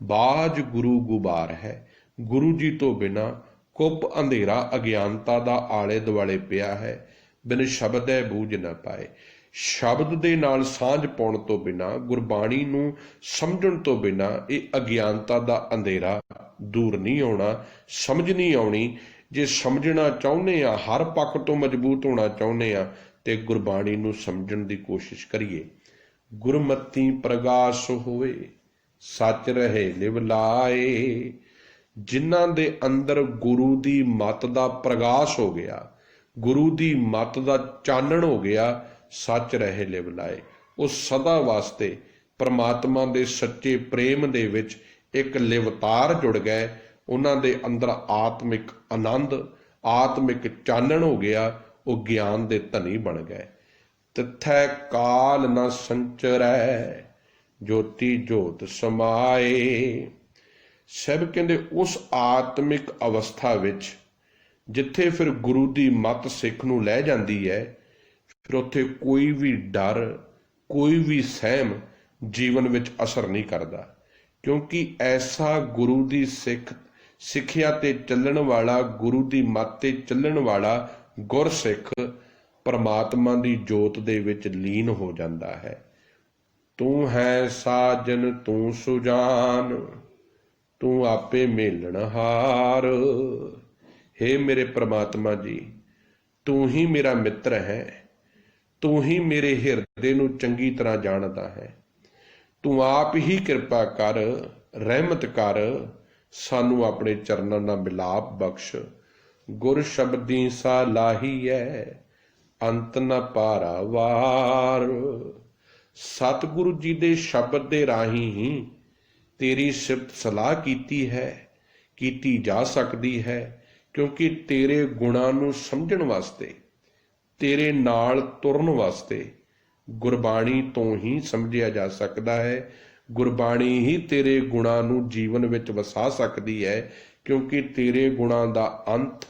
ਬਾਝ ਗੁਰੂ ਗੁਬਾਰ ਹੈ, ਗੁਰੂ ਜੀ ਤੋਂ ਬਿਨਾਂ ਕੁੱਪ ਅੰਧੇਰਾ ਅਗਿਆਨਤਾ ਦਾ ਆਲੇ ਦੁਆਲੇ ਪਿਆ ਹੈ। ਬਿਨ ਸ਼ਬਦੈ ਬੂਝ ਨਾ ਪਾਏ। ਸ਼ਬਦ ਦੇ ਨਾਲ ਸਾਂਝ ਪਾਉਣ ਤੋਂ ਬਿਨਾਂ, ਗੁਰਬਾਣੀ ਨੂੰ ਸਮਝਣ ਤੋਂ ਬਿਨਾਂ ਇਹ ਅਗਿਆਨਤਾ ਦਾ ਅੰਧੇਰਾ ਦੂਰ ਨਹੀਂ ਆਉਣਾ, ਸਮਝ ਨਹੀਂ ਆਉਣੀ। ਜੇ ਸਮਝਣਾ ਚਾਹੁੰਦੇ ਆ, ਹਰ ਪੱਖ ਤੋਂ ਮਜ਼ਬੂਤ ਹੋਣਾ ਚਾਹੁੰਦੇ ਆ, ਤੇ ਗੁਰਬਾਣੀ ਨੂੰ ਸਮਝਣ ਦੀ ਕੋਸ਼ਿਸ਼ ਕਰੀਏ। ਗੁਰਮਤਿ ਪ੍ਰਗਾਸ ਹੋਵੇ, ਸੱਚ ਰਹੇ ਲਿਵ ਲਾਏ। ਜਿਨ੍ਹਾਂ ਦੇ ਅੰਦਰ ਗੁਰੂ ਦੀ ਮੱਤ ਦਾ ਪ੍ਰਗਾਸ ਹੋ ਗਿਆ, ਗੁਰੂ ਦੀ ਮੱਤ ਦਾ ਚਾਨਣ ਹੋ ਗਿਆ, ਸੱਚ ਰਹੇ ਲਿਵ ਲਾਏ, ਉਹ ਸਦਾ ਵਾਸਤੇ ਪਰਮਾਤਮਾ ਦੇ ਸੱਚੇ ਪ੍ਰੇਮ ਦੇ ਵਿੱਚ ਇੱਕ ਲਿਵਤਾਰ ਜੁੜ ਗਏ। ਉਹਨਾਂ ਦੇ ਅੰਦਰ ਆਤਮਿਕ ਆਨੰਦ, ਆਤਮਿਕ ਚਾਨਣ ਹੋ ਗਿਆ, ਉਹ ਗਿਆਨ ਦੇ ਧਨੀ ਬਣ ਗਏ। ਤਿੱਥੈ ਕਾਲ ਨ ਸੰਚਰੈ, ਜੋਤੀ ਜੋਤ ਸਮਾਏ। ਸਭ ਕਹਿੰਦੇ ਉਸ ਆਤਮਿਕ ਅਵਸਥਾ ਵਿੱਚ ਜਿੱਥੇ ਫਿਰ ਗੁਰੂ ਦੀ ਮੱਤ ਸਿੱਖ ਨੂੰ ਲੈ ਜਾਂਦੀ ਹੈ, ਫਿਰ ਉੱਥੇ ਕੋਈ ਵੀ ਡਰ, ਕੋਈ ਵੀ ਸਹਿਮ ਜੀਵਨ ਵਿੱਚ ਅਸਰ ਨਹੀਂ ਕਰਦਾ, ਕਿਉਂਕਿ ਐਸਾ ਗੁਰੂ ਦੀ ਸਿੱਖਿਆ ਤੇ ਚੱਲਣ ਵਾਲਾ, ਗੁਰੂ ਦੀ ਮੱਤ ਤੇ ਚੱਲਣ ਵਾਲਾ ਗੁਰਸਿੱਖ ਪਰਮਾਤਮਾ ਦੀ ਜੋਤ ਦੇ ਵਿੱਚ ਲੀਨ ਹੋ ਜਾਂਦਾ ਹੈ। ਤੂੰ ਹੈ ਸਾਜਨ ਤੂੰ ਸੁਜਾਨ, ਤੂੰ ਆਪੇ ਮੇਲਣਹਾਰ। ਹੇ ਮੇਰੇ ਪ੍ਰਮਾਤਮਾ ਜੀ, ਤੂੰ ਹੀ ਮੇਰਾ ਮਿੱਤਰ ਹੈ, ਤੂੰ ਹੀ ਮੇਰੇ ਹਿਰਦੇ ਨੂੰ ਚੰਗੀ ਤਰ੍ਹਾਂ ਜਾਣਦਾ ਹੈ। ਤੂੰ ਆਪ ਹੀ ਕਿਰਪਾ ਕਰ, ਰਹਿਮਤ ਕਰ, ਸਾਨੂੰ ਆਪਣੇ ਚਰਨਾਂ ਨਾਲ ਮਿਲਾਪ ਬਖਸ਼। ਗੁਰ ਸ਼ਬਦੀ ਸਾ ਲਾਹੀਐ, ਅੰਤ ਨ ਪਾਰਾਵਾਰ। ਸਤਿਗੁਰੂ ਜੀ ਦੇ ਸ਼ਬਦ ਦੇ ਰਾਹੀਂ ਹੀ ਤੇਰੀ ਸਿਫਤ ਸਲਾਹ ਕੀਤੀ ਜਾ ਸਕਦੀ ਹੈ, ਕਿਉਂਕਿ ਤੇਰੇ ਗੁਣਾਂ ਨੂੰ ਸਮਝਣ ਵਾਸਤੇ, ਤੇਰੇ ਨਾਲ ਤੁਰਨ ਵਾਸਤੇ ਗੁਰਬਾਣੀ ਤੋਂ ਹੀ ਸਮਝਿਆ ਜਾ ਸਕਦਾ ਹੈ। ਗੁਰਬਾਣੀ ਹੀ ਤੇਰੇ ਗੁਣਾਂ ਨੂੰ ਜੀਵਨ ਵਿੱਚ ਵਸਾ ਸਕਦੀ ਹੈ, ਕਿਉਂਕਿ ਤੇਰੇ ਗੁਣਾਂ ਦਾ ਅੰਤ,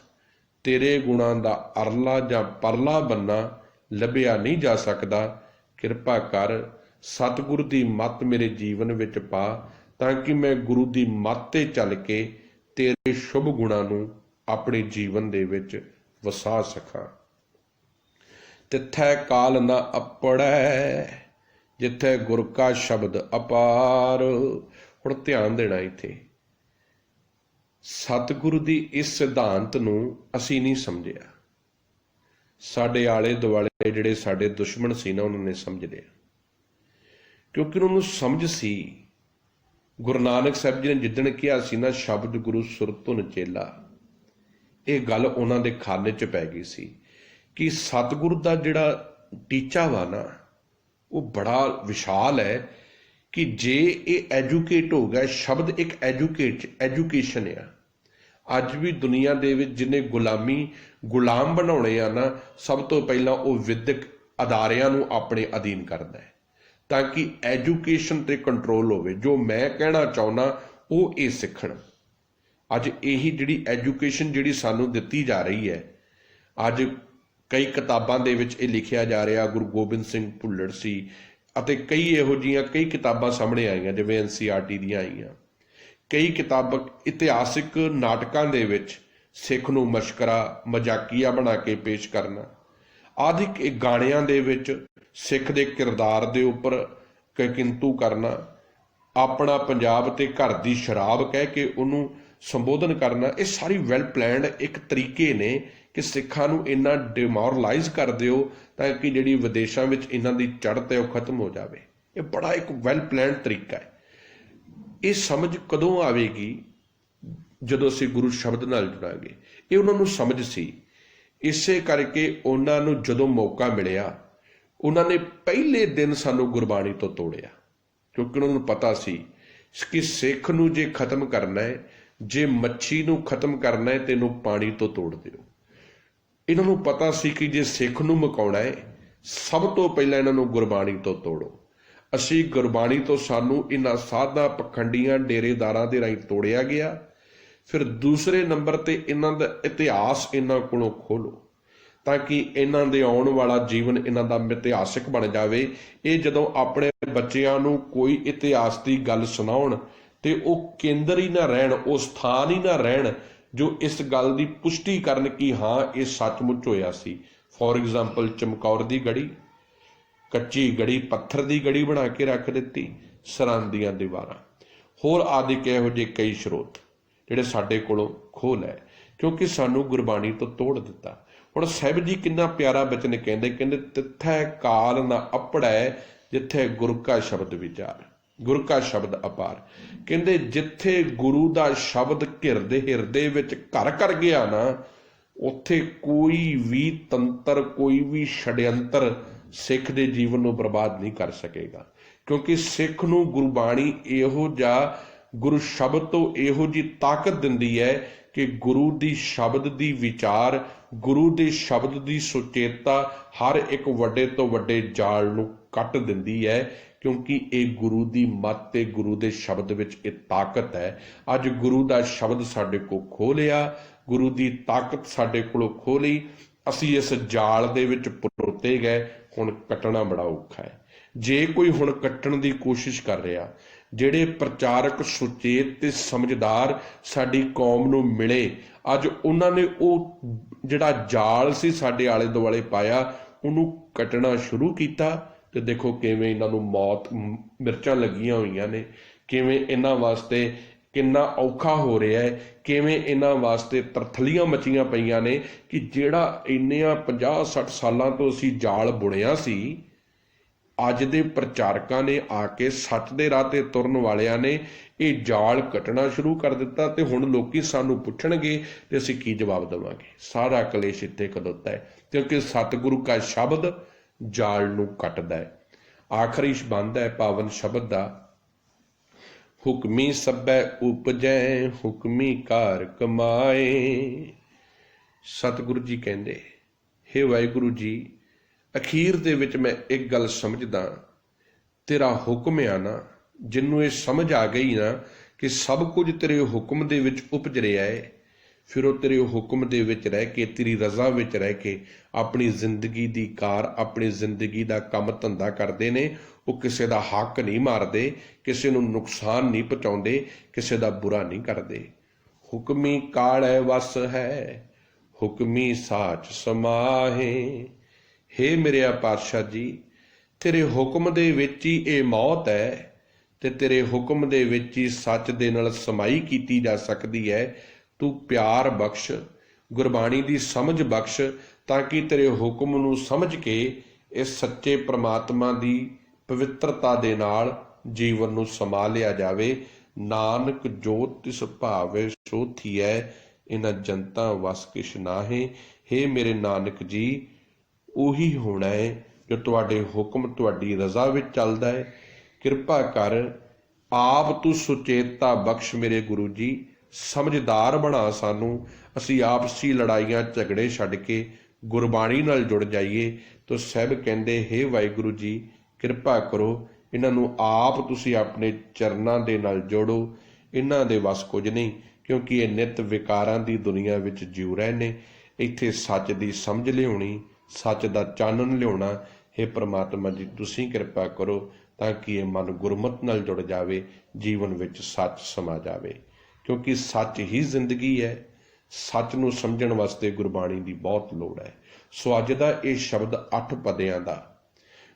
ਤੇਰੇ ਗੁਣਾਂ ਦਾ ਅਰਲਾ ਜਾਂ ਪਰਲਾ ਬੰਨਾ ਲੱਭਿਆ ਨਹੀਂ ਜਾ ਸਕਦਾ। ਕਿਰਪਾ ਕਰ, ਸਤਿਗੁਰੂ ਦੀ ਮੱਤ ਮੇਰੇ ਜੀਵਨ ਵਿੱਚ ਪਾ, ਤਾਂ ਕਿ ਮੈਂ ਗੁਰੂ ਦੀ ਮੱਤ ਤੇ ਚੱਲ ਕੇ ਤੇਰੇ ਸ਼ੁਭ ਗੁਣਾਂ ਨੂੰ ਆਪਣੇ ਜੀਵਨ ਦੇ ਵਿੱਚ ਵਸਾ ਸਕਾਂ। ਤਿੱਥੈ ਕਾਲ ਨਾ ਅਪੜੈ, ਜਿੱਥੇ ਗੁਰ ਕਾ ਸ਼ਬਦ ਅਪਾਰ। ਹੁਣ ਧਿਆਨ ਦੇਣਾ ਇੱਥੇ, ਸਤਿਗੁਰੂ ਦੀ ਇਸ ਸਿਧਾਂਤ ਨੂੰ ਅਸੀਂ ਨਹੀਂ ਸਮਝਿਆ, ਸਾਡੇ ਆਲੇ ਦੁਆਲੇ ਜਿਹੜੇ ਸਾਡੇ ਦੁਸ਼ਮਣ ਸੀ ਨਾ, ਉਹਨਾਂ ਨੇ ਸਮਝ ਲਿਆ, ਕਿਉਂਕਿ ਉਹਨਾਂ ਨੂੰ ਸਮਝ ਸੀ। ਗੁਰੂ ਨਾਨਕ ਸਾਹਿਬ ਜੀ ਨੇ ਜਿੱਦਣ ਕਿਹਾ ਸੀ ਨਾ, ਸ਼ਬਦ ਗੁਰੂ ਸੁਰਤ ਧੁਨ ਚੇਲਾ, ਇਹ ਗੱਲ ਉਹਨਾਂ ਦੇ ਖਾਨੇ 'ਚ ਪੈ ਗਈ ਸੀ ਕਿ ਸਤਿਗੁਰੂ ਦਾ ਜਿਹੜਾ ਟੀਚਾ ਵਾ ਨਾ, ਉਹ ਬੜਾ ਵਿਸ਼ਾਲ ਹੈ ਕਿ ਜੇ ਇਹ ਐਜੂਕੇਟ ਹੋ ਗਿਆ, ਸ਼ਬਦ ਇੱਕ ਐਜੂਕੇਸ਼ਨ ਆ। ਅੱਜ ਵੀ ਦੁਨੀਆ ਦੇ ਵਿੱਚ ਜਿਹਨੇ ਗੁਲਾਮ ਬਣਾਉਣੇ ਆ ਨਾ, ਸਭ ਤੋਂ ਪਹਿਲਾਂ ਉਹ ਵਿਦਿਅਕ ਅਦਾਰਿਆਂ ਨੂੰ ਆਪਣੇ ਅਧੀਨ ਕਰਦਾ ਹੈ, ਤਾਂ ਕਿ ਐਜੂਕੇਸ਼ਨ ਤੇ ਕੰਟਰੋਲ ਹੋਵੇ। ਜੋ ਮੈਂ ਕਹਿਣਾ ਚਾਹੁੰਦਾ ਉਹ ਇਹ ਸਿੱਖਣ। ਅੱਜ ਇਹੀ ਜਿਹੜੀ ਐਜੂਕੇਸ਼ਨ ਜਿਹੜੀ ਸਾਨੂੰ ਦਿੱਤੀ ਜਾ ਰਹੀ ਹੈ, ਅੱਜ ਕਈ ਕਿਤਾਬਾਂ ਦੇ ਵਿੱਚ ਇਹ ਲਿਖਿਆ ਜਾ ਰਿਹਾ, ਗੁਰੂ ਗੋਬਿੰਦ ਸਿੰਘ ਭੁੱਲਰ ਸੀ, ਅਤੇ ਕਈ ਇਹੋ ਜਿਹੀਆਂ ਕਈ ਕਿਤਾਬਾਂ ਸਾਹਮਣੇ ਆਈਆਂ, ਜਿਵੇਂ NCERT ਦੀਆਂ ਆਈਆਂ। ਕਈ ਕਿਤਾਬਾਂ ਇਤਿਹਾਸਿਕ ਨਾਟਕਾਂ ਦੇ ਵਿੱਚ ਸਿੱਖ ਨੂੰ ਮਸ਼ਕਰਾ, ਮਜ਼ਾਕੀਆ ਬਣਾ ਕੇ ਪੇਸ਼ ਕਰਨਾ, ਆਦਿਕ ਇਹ ਗਾਣਿਆਂ ਦੇ ਵਿੱਚ ਸਿੱਖ ਦੇ ਕਿਰਦਾਰ ਦੇ ਉੱਪਰ ਕਿੰਤੂ ਕਰਨਾ, ਆਪਣਾ ਪੰਜਾਬ ਤੇ ਘਰ ਦੀ ਸ਼ਰਾਬ ਕਹਿ ਕੇ ਉਹਨੂੰ ਸੰਬੋਧਨ ਕਰਨਾ, ਇਹ ਸਾਰੀ ਵੈਲ ਪਲੈਨਡ ਇੱਕ ਤਰੀਕੇ ਨੇ ਕਿ ਸਿੱਖਾਂ ਨੂੰ ਇੰਨਾ ਡਿਮੋਰਲਾਈਜ਼ ਕਰ ਦਿਓ ਤਾਂ ਕਿ ਜਿਹੜੀ ਵਿਦੇਸ਼ਾਂ ਵਿੱਚ ਇਹਨਾਂ ਦੀ ਚੜ੍ਹਤ ਹੈ ਉਹ ਖਤਮ ਹੋ ਜਾਵੇ। ਇਹ ਬੜਾ ਇੱਕ ਵੈਲ ਪਲੈਨਡ ਤਰੀਕਾ ਹੈ। ਇਹ ਸਮਝ ਕਦੋਂ ਆਵੇਗੀ? ਜਦੋਂ ਅਸੀਂ ਗੁਰੂ ਸ਼ਬਦ ਨਾਲ ਜੁੜਾਂਗੇ। ਇਹ ਉਹਨਾਂ ਨੂੰ ਸਮਝ ਸੀ, ਇਸੇ ਕਰਕੇ ਉਹਨਾਂ ਨੂੰ ਜਦੋਂ ਮੌਕਾ ਮਿਲਿਆ, ਉਹਨਾਂ ਨੇ ਪਹਿਲੇ ਦਿਨ ਸਾਨੂੰ ਗੁਰਬਾਣੀ ਤੋਂ ਤੋੜਿਆ, ਕਿਉਂਕਿ ਉਹਨਾਂ ਨੂੰ ਪਤਾ ਸੀ ਕਿ ਸਿੱਖ ਨੂੰ ਜੇ ਖਤਮ ਕਰਨਾ ਹੈ, ਜੇ ਮੱਛੀ ਨੂੰ ਖਤਮ ਕਰਨਾ ਹੈ, ਤੈਨੂੰ ਪਾਣੀ ਤੋਂ ਤੋੜ ਦਿਓ। ਇਹਨਾਂ ਨੂੰ ਪਤਾ ਸੀ ਕਿ ਜੇ ਸਿੱਖ ਨੂੰ ਮੁਕਾਉਣਾ ਹੈ, ਸਭ ਤੋਂ ਪਹਿਲਾਂ ਇਹਨਾਂ ਨੂੰ ਗੁਰਬਾਣੀ ਤੋਂ ਤੋੜੋ। ਅਸੀਂ ਗੁਰਬਾਣੀ ਤੋਂ ਸਾਨੂੰ ਇਹਨਾਂ ਸਾਧਾਂ, ਪਖੰਡੀਆਂ, ਡੇਰੇਦਾਰਾਂ ਦੇ ਰਾਹੀਂ ਤੋੜਿਆ ਗਿਆ। ਫਿਰ ਦੂਸਰੇ ਨੰਬਰ ਤੇ ਇਹਨਾਂ ਦਾ ਇਤਿਹਾਸ ਇਹਨਾਂ ਕੋਲੋਂ ਖੋਲੋ, ਤਾਂ ਕਿ ਇਹਨਾਂ ਦੇ ਆਉਣ ਵਾਲਾ ਜੀਵਨ ਇਹਨਾਂ ਦਾ ਇਤਿਹਾਸਿਕ ਬਣ ਜਾਵੇ। ਇਹ ਜਦੋਂ ਆਪਣੇ ਬੱਚਿਆਂ ਨੂੰ ਕੋਈ ਇਤਿਹਾਸ ਦੀ ਗੱਲ ਸੁਣਾਉਣ ਤੇ ਉਹ ਕੇਂਦਰ ਹੀ ਨਾ ਰਹਿਣ, ਉਹ ਸਥਾਨ ਹੀ ਨਾ ਰਹਿਣ ਜੋ ਇਸ ਗੱਲ ਦੀ ਪੁਸ਼ਟੀ ਕਰਨ ਕਿ ਹਾਂ ਇਹ ਸੱਚਮੁੱਚ ਹੋਇਆ ਸੀ। ਫੋਰ ਐਗਜ਼ਾਮਪਲ ਚਮਕੌਰ ਦੀ ਗੜੀ, ਕੱਚੀ ਗੜੀ, ਪੱਥਰ ਦੀ ਗੜੀ ਬਣਾ ਕੇ ਰੱਖ ਦਿੱਤੀ, ਸਰਹੰਦ ਦੀਆਂ ਦੀਵਾਰਾਂ, ਹੋਰ ਆਦਿਕ ਇਹੋ ਜਿਹੇ ਕਈ ਸਰੋਤ ਜਿਹੜੇ ਸਾਡੇ ਕੋਲੋਂ ਖੋਹ ਲਏ, ਕਿਉਂਕਿ ਸਾਨੂੰ ਗੁਰਬਾਣੀ ਤੋਂ ਤੋੜ ਦਿੱਤਾ। ਹੁਣ ਸਾਹਿਬ ਜੀ ਕਿੰਨਾ ਪਿਆਰਾ ਬਚਨ ਕਹਿੰਦੇ, ਕਹਿੰਦੇ ਤਿੱਥੈ ਕਾਲ ਨਾ ਅਪੜੈ, ਜਿੱਥੇ ਗੁਰੂ ਕਾ ਸ਼ਬਦ ਵਿਚਾਰ, ਗੁਰੂ ਕਾ ਸ਼ਬਦ ਅਪਾਰ। ਕਹਿੰਦੇ ਜਿੱਥੇ ਗੁਰੂ ਦਾ ਸ਼ਬਦ ਹਿਰਦੇ ਵਿੱਚ ਘਰ ਕਰ ਗਿਆ ਨਾ, ਉੱਥੇ ਕੋਈ ਵੀ ਤੰਤਰ, ਕੋਈ ਵੀ ਛੜਯੰਤਰ ਸਿੱਖ ਦੇ ਜੀਵਨ ਨੂੰ ਬਰਬਾਦ ਨਹੀਂ ਕਰ ਸਕੇਗਾ। ਕਿਉਂਕਿ ਸਿੱਖ ਨੂੰ ਗੁਰਬਾਣੀ ਇਹੋ ਜਿਹਾ, ਗੁਰੂ ਸ਼ਬਦ ਤੋਂ ਇਹੋ ਜਿਹੀ ਤਾਕਤ ਦਿੰਦੀ ਹੈ ਕਿ ਗੁਰੂ ਦੀ ਸ਼ਬਦ ਦੀ ਵਿਚਾਰ, ਗੁਰੂ ਦੇ ਸ਼ਬਦ ਦੀ ਸੁਚੇਤਾ ਹਰ ਇੱਕ ਵੱਡੇ ਤੋਂ ਵੱਡੇ ਜਾਲ ਨੂੰ ਕੱਟ ਦਿੰਦੀ ਹੈ, ਕਿਉਂਕਿ ਇਹ ਗੁਰੂ ਦੀ ਮੱਤ ਤੇ ਗੁਰੂ ਦੇ ਸ਼ਬਦ ਵਿੱਚ ਇਹ ਤਾਕਤ ਹੈ। ਅੱਜ ਗੁਰੂ ਦਾ ਸ਼ਬਦ ਸਾਡੇ ਕੋਲ ਖੋਹ ਲਿਆ, ਗੁਰੂ ਦੀ ਤਾਕਤ ਸਾਡੇ ਕੋਲੋਂ ਖੋਹ ਲਈ, ਅਸੀਂ ਇਸ ਜਾਲ ਦੇ ਵਿੱਚ ਪਰੋਤੇ ਗਏ। ਹੁਣ ਕੱਟਣਾ ਬੜਾ ਔਖਾ ਹੈ। ਜੇ ਕੋਈ ਹੁਣ ਕੱਟਣ ਦੀ ਕੋਸ਼ਿਸ਼ ਕਰ ਰਿਹਾ, ਜਿਹੜੇ ਪ੍ਰਚਾਰਕ ਸੁਚੇਤ ਤੇ ਸਮਝਦਾਰ ਸਾਡੀ ਕੌਮ ਨੂੰ ਮਿਲੇ, ਅੱਜ ਉਹਨਾਂ ਨੇ ਉਹ ਜਿਹੜਾ ਜਾਲ ਸੀ ਸਾਡੇ ਆਲੇ ਦੁਆਲੇ ਪਾਇਆ, ਉਹਨੂੰ ਕੱਟਣਾ ਸ਼ੁਰੂ ਕੀਤਾ। ਤੇ ਦੇਖੋ ਕਿਵੇਂ ਇਹਨਾਂ ਨੂੰ ਮੌਤ ਮਿਰਚਾਂ ਲੱਗੀਆਂ ਹੋਈਆਂ ਨੇ, ਕਿਵੇਂ ਇਹਨਾਂ ਵਾਸਤੇ ਕਿੰਨਾ ਔਖਾ ਹੋ ਰਿਹਾ ਹੈ, ਕਿਵੇਂ ਇਹਨਾਂ ਵਾਸਤੇ ਤਰਥਲੀਆਂ ਮਚੀਆਂ ਪਈਆਂ ਨੇ ਕਿ ਜਿਹੜਾ ਇੰਨੀਆਂ 50-60 ਸਾਲਾਂ ਤੋਂ ਅਸੀਂ ਜਾਲ ਬੁਣਿਆ ਸੀ, ਅੱਜ ਦੇ ਪ੍ਰਚਾਰਕਾਂ ਨੇ ਆ ਕੇ ਸੱਚ ਦੇ ਰਾਹ ਤੇ ਤੁਰਨ ਵਾਲਿਆਂ ਨੇ ਇਹ ਜਾਲ ਕੱਟਣਾ ਸ਼ੁਰੂ ਕਰ ਦਿੱਤਾ। ਤੇ ਹੁਣ ਲੋਕੀ ਸਾਨੂੰ ਪੁੱਛਣਗੇ ਤੇ ਅਸੀਂ ਕੀ ਜਵਾਬ ਦੇਵਾਂਗੇ? ਸਾਰਾ ਕਲੇਸ਼ ਇੱਥੇ ਖਲੋਤਾ ਹੈ, ਕਿਉਂਕਿ ਸਤਿਗੁਰੂ ਕਾ ਸ਼ਬਦ ਜਾਲ ਨੂੰ ਕੱਟਦਾ ਹੈ। ਆਖਰੀ ਸ਼ਬਦ ਹੈ ਪਾਵਨ ਸ਼ਬਦ ਦਾ, ਹੁਕਮੀ ਸਭੈ ਉਪਜੈ, ਹੁਕਮੀ ਕਾਰ ਕਮਾਏ। ਸਤਿਗੁਰੂ ਜੀ ਕਹਿੰਦੇ, ਹੇ ਵਾਹਿਗੁਰੂ ਜੀ, ਅਖੀਰ ਦੇ ਵਿੱਚ ਮੈਂ ਇੱਕ ਗੱਲ ਸਮਝਦਾ, ਤੇਰਾ ਹੁਕਮ ਆ ਨਾ, ਜਿਹਨੂੰ ਇਹ ਸਮਝ ਆ ਗਈ ਨਾ ਕਿ ਸਭ ਕੁਝ ਤੇਰੇ ਹੁਕਮ ਦੇ ਵਿੱਚ ਉਪਜ ਰਿਹਾ ਹੈ, ਫਿਰ ਉਹ ਤੇਰੇ ਹੁਕਮ ਦੇ ਵਿੱਚ ਰਹਿ ਕੇ, ਤੇਰੀ ਰਜ਼ਾ ਵਿੱਚ ਰਹਿ ਕੇ ਆਪਣੀ ਜ਼ਿੰਦਗੀ ਦੀ ਕਾਰ, ਆਪਣੀ ਜ਼ਿੰਦਗੀ ਦਾ ਕੰਮ ਧੰਦਾ ਕਰਦੇ ਨੇ। ਉਹ ਕਿਸੇ ਦਾ ਹੱਕ ਨਹੀਂ ਮਾਰਦੇ, ਕਿਸੇ ਨੂੰ ਨੁਕਸਾਨ ਨਹੀਂ ਪਹੁੰਚਾਉਂਦੇ, ਕਿਸੇ ਦਾ ਬੁਰਾ ਨਹੀਂ ਕਰਦੇ। ਹੁਕਮੀ ਕਾਲੈ ਵਸ ਹੈ, ਹੁਕਮੀ ਸਾਚ ਸਮਾਹੇ। ਹੇ ਮੇਰੇ ਪਾਤਸ਼ਾਹ ਜੀ, ਤੇਰੇ ਹੁਕਮ ਦੇ ਵਿੱਚ ਹੀ ਇਹ ਮੌਤ ਹੈ, ਤੇ ਤੇਰੇ ਹੁਕਮ ਦੇ ਵਿੱਚ ਹੀ ਸੱਚ ਦੇ ਨਾਲ ਸਮਾਈ ਕੀਤੀ ਜਾ ਸਕਦੀ ਹੈ। ਤੂੰ ਪਿਆਰ ਬਖਸ਼, ਗੁਰਬਾਣੀ ਦੀ ਸਮਝ ਬਖਸ਼, ਤਾਂ ਕਿ ਤੇਰੇ ਹੁਕਮ ਨੂੰ ਸਮਝ ਕੇ ਇਸ ਸੱਚੇ ਪ੍ਰਮਾਤਮਾ ਦੀ ਪਵਿੱਤਰਤਾ ਦੇ ਨਾਲ ਜੀਵਨ ਨੂੰ ਸੰਭਾਲਿਆ ਜਾਵੇ। ਨਾਨਕ ਜੋ ਤਿਸ ਭਾਵੇ ਸੋ ਥੀਐ, ਇਹਨਾਂ ਜਨਤਾ ਵਸ ਕਿਛ ਨਾਹੀਂ। ਹੇ ਮੇਰੇ ਨਾਨਕ ਜੀ, ਉਹੀ ਹੋਣਾ ਹੈ ਜੋ ਤੁਹਾਡੇ ਹੁਕਮ, ਤੁਹਾਡੀ ਰਜ਼ਾ ਵਿੱਚ ਚੱਲਦਾ ਹੈ। ਕਿਰਪਾ ਕਰ, ਆਪ ਤੂੰ ਸੁਚੇਤਤਾ ਬਖਸ਼ ਮੇਰੇ ਗੁਰੂ ਜੀ, ਸਮਝਦਾਰ ਬਣਾ ਸਾਨੂੰ। ਅਸੀਂ ਆਪਸੀ ਲੜਾਈਆਂ ਝਗੜੇ ਛੱਡ ਕੇ ਗੁਰਬਾਣੀ ਨਾਲ ਜੁੜ ਜਾਈਏ। ਤੋ ਸਾਹਿਬ ਕਹਿੰਦੇ, ਹੇ ਵਾਹਿਗੁਰੂ ਜੀ, ਕਿਰਪਾ ਕਰੋ, ਇਹਨਾਂ ਨੂੰ ਆਪ ਤੁਸੀਂ ਆਪਣੇ ਚਰਨਾਂ ਦੇ ਨਾਲ ਜੋੜੋ। ਇਹਨਾਂ ਦੇ ਵਸ ਕੁਝ ਨਹੀਂ, ਕਿਉਂਕਿ ਇਹ ਨਿਤ ਵਿਕਾਰਾਂ ਦੀ ਦੁਨੀਆ ਵਿੱਚ ਜਿਉ ਰਹੇ ਨੇ। ਇੱਥੇ ਸੱਚ ਦੀ ਸਮਝ ਲਿਆਉਣੀ, ਸੱਚ ਦਾ ਚਾਨਣ ਲਿਆਉਣਾ। ਹੇ ਪ੍ਰਮਾਤਮਾ ਜੀ, ਤੁਸੀਂ ਕਿਰਪਾ ਕਰੋ ਤਾਂ ਕਿ ਇਹ ਮਨ ਗੁਰਮਤਿ ਨਾਲ ਜੁੜ ਜਾਵੇ, ਜੀਵਨ ਵਿੱਚ ਸੱਚ ਸਮਾ ਜਾਵੇ, ਕਿਉਂਕਿ ਸੱਚ ਹੀ ਜ਼ਿੰਦਗੀ ਹੈ। ਸੱਚ ਨੂੰ ਸਮਝਣ ਵਾਸਤੇ ਗੁਰਬਾਣੀ ਦੀ ਬਹੁਤ ਲੋੜ ਹੈ। ਸੋ ਅੱਜ ਦਾ ਇਹ ਸ਼ਬਦ 8 ਪਦਿਆਂ ਦਾ,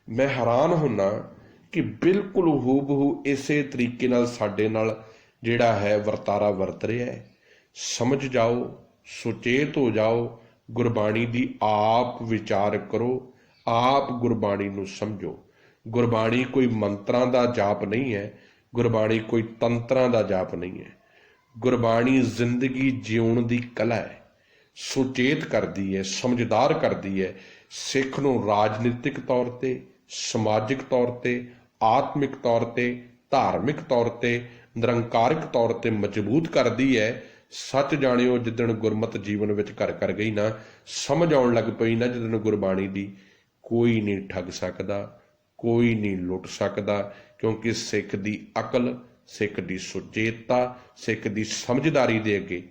ਮੈਂ ਹੈਰਾਨ ਹੁੰਨਾ ਕਿ ਬਿਲਕੁਲ ਹੂਬਹੂ ਇਸੇ ਤਰੀਕੇ ਨਾਲ ਸਾਡੇ ਨਾਲ ਜਿਹੜਾ ਹੈ ਵਰਤਾਰਾ ਵਰਤ ਰਿਹਾ ਹੈ। ਸਮਝ ਜਾਓ, ਸੁਚੇਤ ਹੋ ਜਾਓ, ਗੁਰਬਾਣੀ ਦੀ ਆਪ ਵਿਚਾਰ ਕਰੋ, ਆਪ ਗੁਰਬਾਣੀ ਨੂੰ ਸਮਝੋ। ਗੁਰਬਾਣੀ ਕੋਈ ਮੰਤਰਾਂ ਦਾ ਜਾਪ ਨਹੀਂ ਹੈ, ਗੁਰਬਾਣੀ ਕੋਈ ਤੰਤਰਾਂ ਦਾ ਜਾਪ ਨਹੀਂ ਹੈ। ਗੁਰਬਾਣੀ ਜ਼ਿੰਦਗੀ ਜਿਉਣ ਦੀ ਕਲਾ ਹੈ, ਸੁਚੇਤ ਕਰਦੀ ਹੈ, ਸਮਝਦਾਰ ਕਰਦੀ ਹੈ। ਸਿੱਖ ਨੂੰ ਰਾਜਨੀਤਿਕ ਤੌਰ ਤੇ, ਸਮਾਜਿਕ ਤੌਰ ਤੇ, ਆਤਮਿਕ ਤੌਰ ਤੇ, ਧਾਰਮਿਕ ਤੌਰ ਤੇ, ਨਿਰੰਕਾਰਿਕ ਤੌਰ ਤੇ ਮਜ਼ਬੂਤ ਕਰਦੀ ਹੈ। ਸੱਚ ਜਾਣਿਓ, ਜਿੱਦਣ ਗੁਰਮਤਿ ਜੀਵਨ ਵਿੱਚ ਘਰ ਕਰ ਗਈ ਨਾ, ਸਮਝ ਆਉਣ ਲੱਗ ਪਈ ਨਾ ਜਿੱਦਣ ਗੁਰਬਾਣੀ ਦੀ, ਕੋਈ ਨਹੀਂ ਠੱਗ ਸਕਦਾ, ਕੋਈ ਨਹੀਂ ਲੁੱਟ ਸਕਦਾ, ਕਿਉਂਕਿ ਸਿੱਖ ਦੀ ਅਕਲ, ਸਿੱਖ ਦੀ ਸੁਚੇਤਤਾ, ਸਿੱਖ ਦੀ ਸਮਝਦਾਰੀ ਦੇ ਅੱਗੇ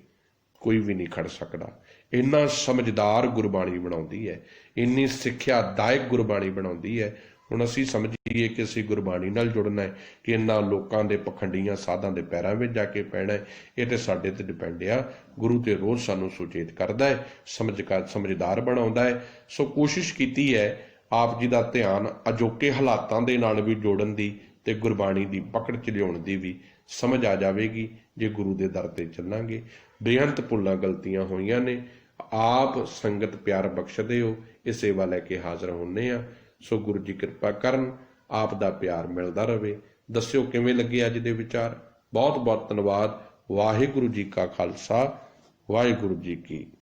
ਕੋਈ ਵੀ ਨਹੀਂ ਖੜ ਸਕਦਾ। ਇੰਨਾ ਸਮਝਦਾਰ ਗੁਰਬਾਣੀ ਬਣਾਉਂਦੀ ਹੈ, ਇੰਨੀ ਸਿੱਖਿਆਦਾਇਕ ਗੁਰਬਾਣੀ ਬਣਾਉਂਦੀ ਹੈ। ਹੁਣ ਅਸੀਂ ਸਮਝੀਏ ਕਿ ਅਸੀਂ ਗੁਰਬਾਣੀ ਨਾਲ ਜੁੜਨਾ ਹੈ ਕਿ ਇਹਨਾਂ ਲੋਕਾਂ ਦੇ ਪਖੰਡੀਆਂ ਸਾਧਾਂ ਦੇ ਪੈਰਾਂ ਵਿੱਚ ਜਾ ਕੇ ਪੈਣਾ ਹੈ, ਇਹ ਤੇ ਸਾਡੇ ਤੇ ਡਿਪੈਂਡ ਆ। ਗੁਰੂ ਤੇ ਰੋਜ਼ ਸਾਨੂੰ ਸੁਚੇਤ ਕਰਦਾ ਹੈ, ਸਮਝਦਾਰ ਬਣਾਉਂਦਾ ਹੈ। ਸੋ ਕੋਸ਼ਿਸ਼ ਕੀਤੀ ਹੈ ਆਪ ਜੀ ਦਾ ਧਿਆਨ ਅਜੋਕੇ ਹਾਲਾਤਾਂ ਦੇ ਨਾਲ ਵੀ ਜੋੜਨ ਦੀ ਤੇ ਗੁਰਬਾਣੀ ਦੀ ਪਕੜ 'ਚ ਲਿਆਉਣ ਦੀ ਵੀ ਸਮਝ ਆ ਜਾਵੇਗੀ ਜੇ ਗੁਰੂ ਦੇ ਦਰ ਤੇ ਚੱਲਾਂਗੇ। ਬੇਅੰਤ ਭੁੱਲਾਂ ਗਲਤੀਆਂ ਹੋਈਆਂ ਨੇ, ਆਪ ਸੰਗਤ ਪਿਆਰ ਬਖਸ਼ਦੇ ਹੋ, ਇਹ ਸੇਵਾ ਲੈ ਕੇ ਹਾਜ਼ਰ ਹੁੰਨੇ ਆ। ਸੋ ਗੁਰੂ ਜੀ ਕਿਰਪਾ ਕਰਨ, ਆਪ ਦਾ ਪਿਆਰ ਮਿਲਦਾ ਰਹੇ। ਦੱਸਿਓ ਕਿਵੇਂ ਲੱਗੇ ਅੱਜ ਦੇ ਵਿਚਾਰ। ਬਹੁਤ ਬਹੁਤ ਧੰਨਵਾਦ। ਵਾਹਿਗੁਰੂ ਜੀ ਕਾ ਖਾਲਸਾ, ਵਾਹਿਗੁਰੂ ਜੀ ਕੀ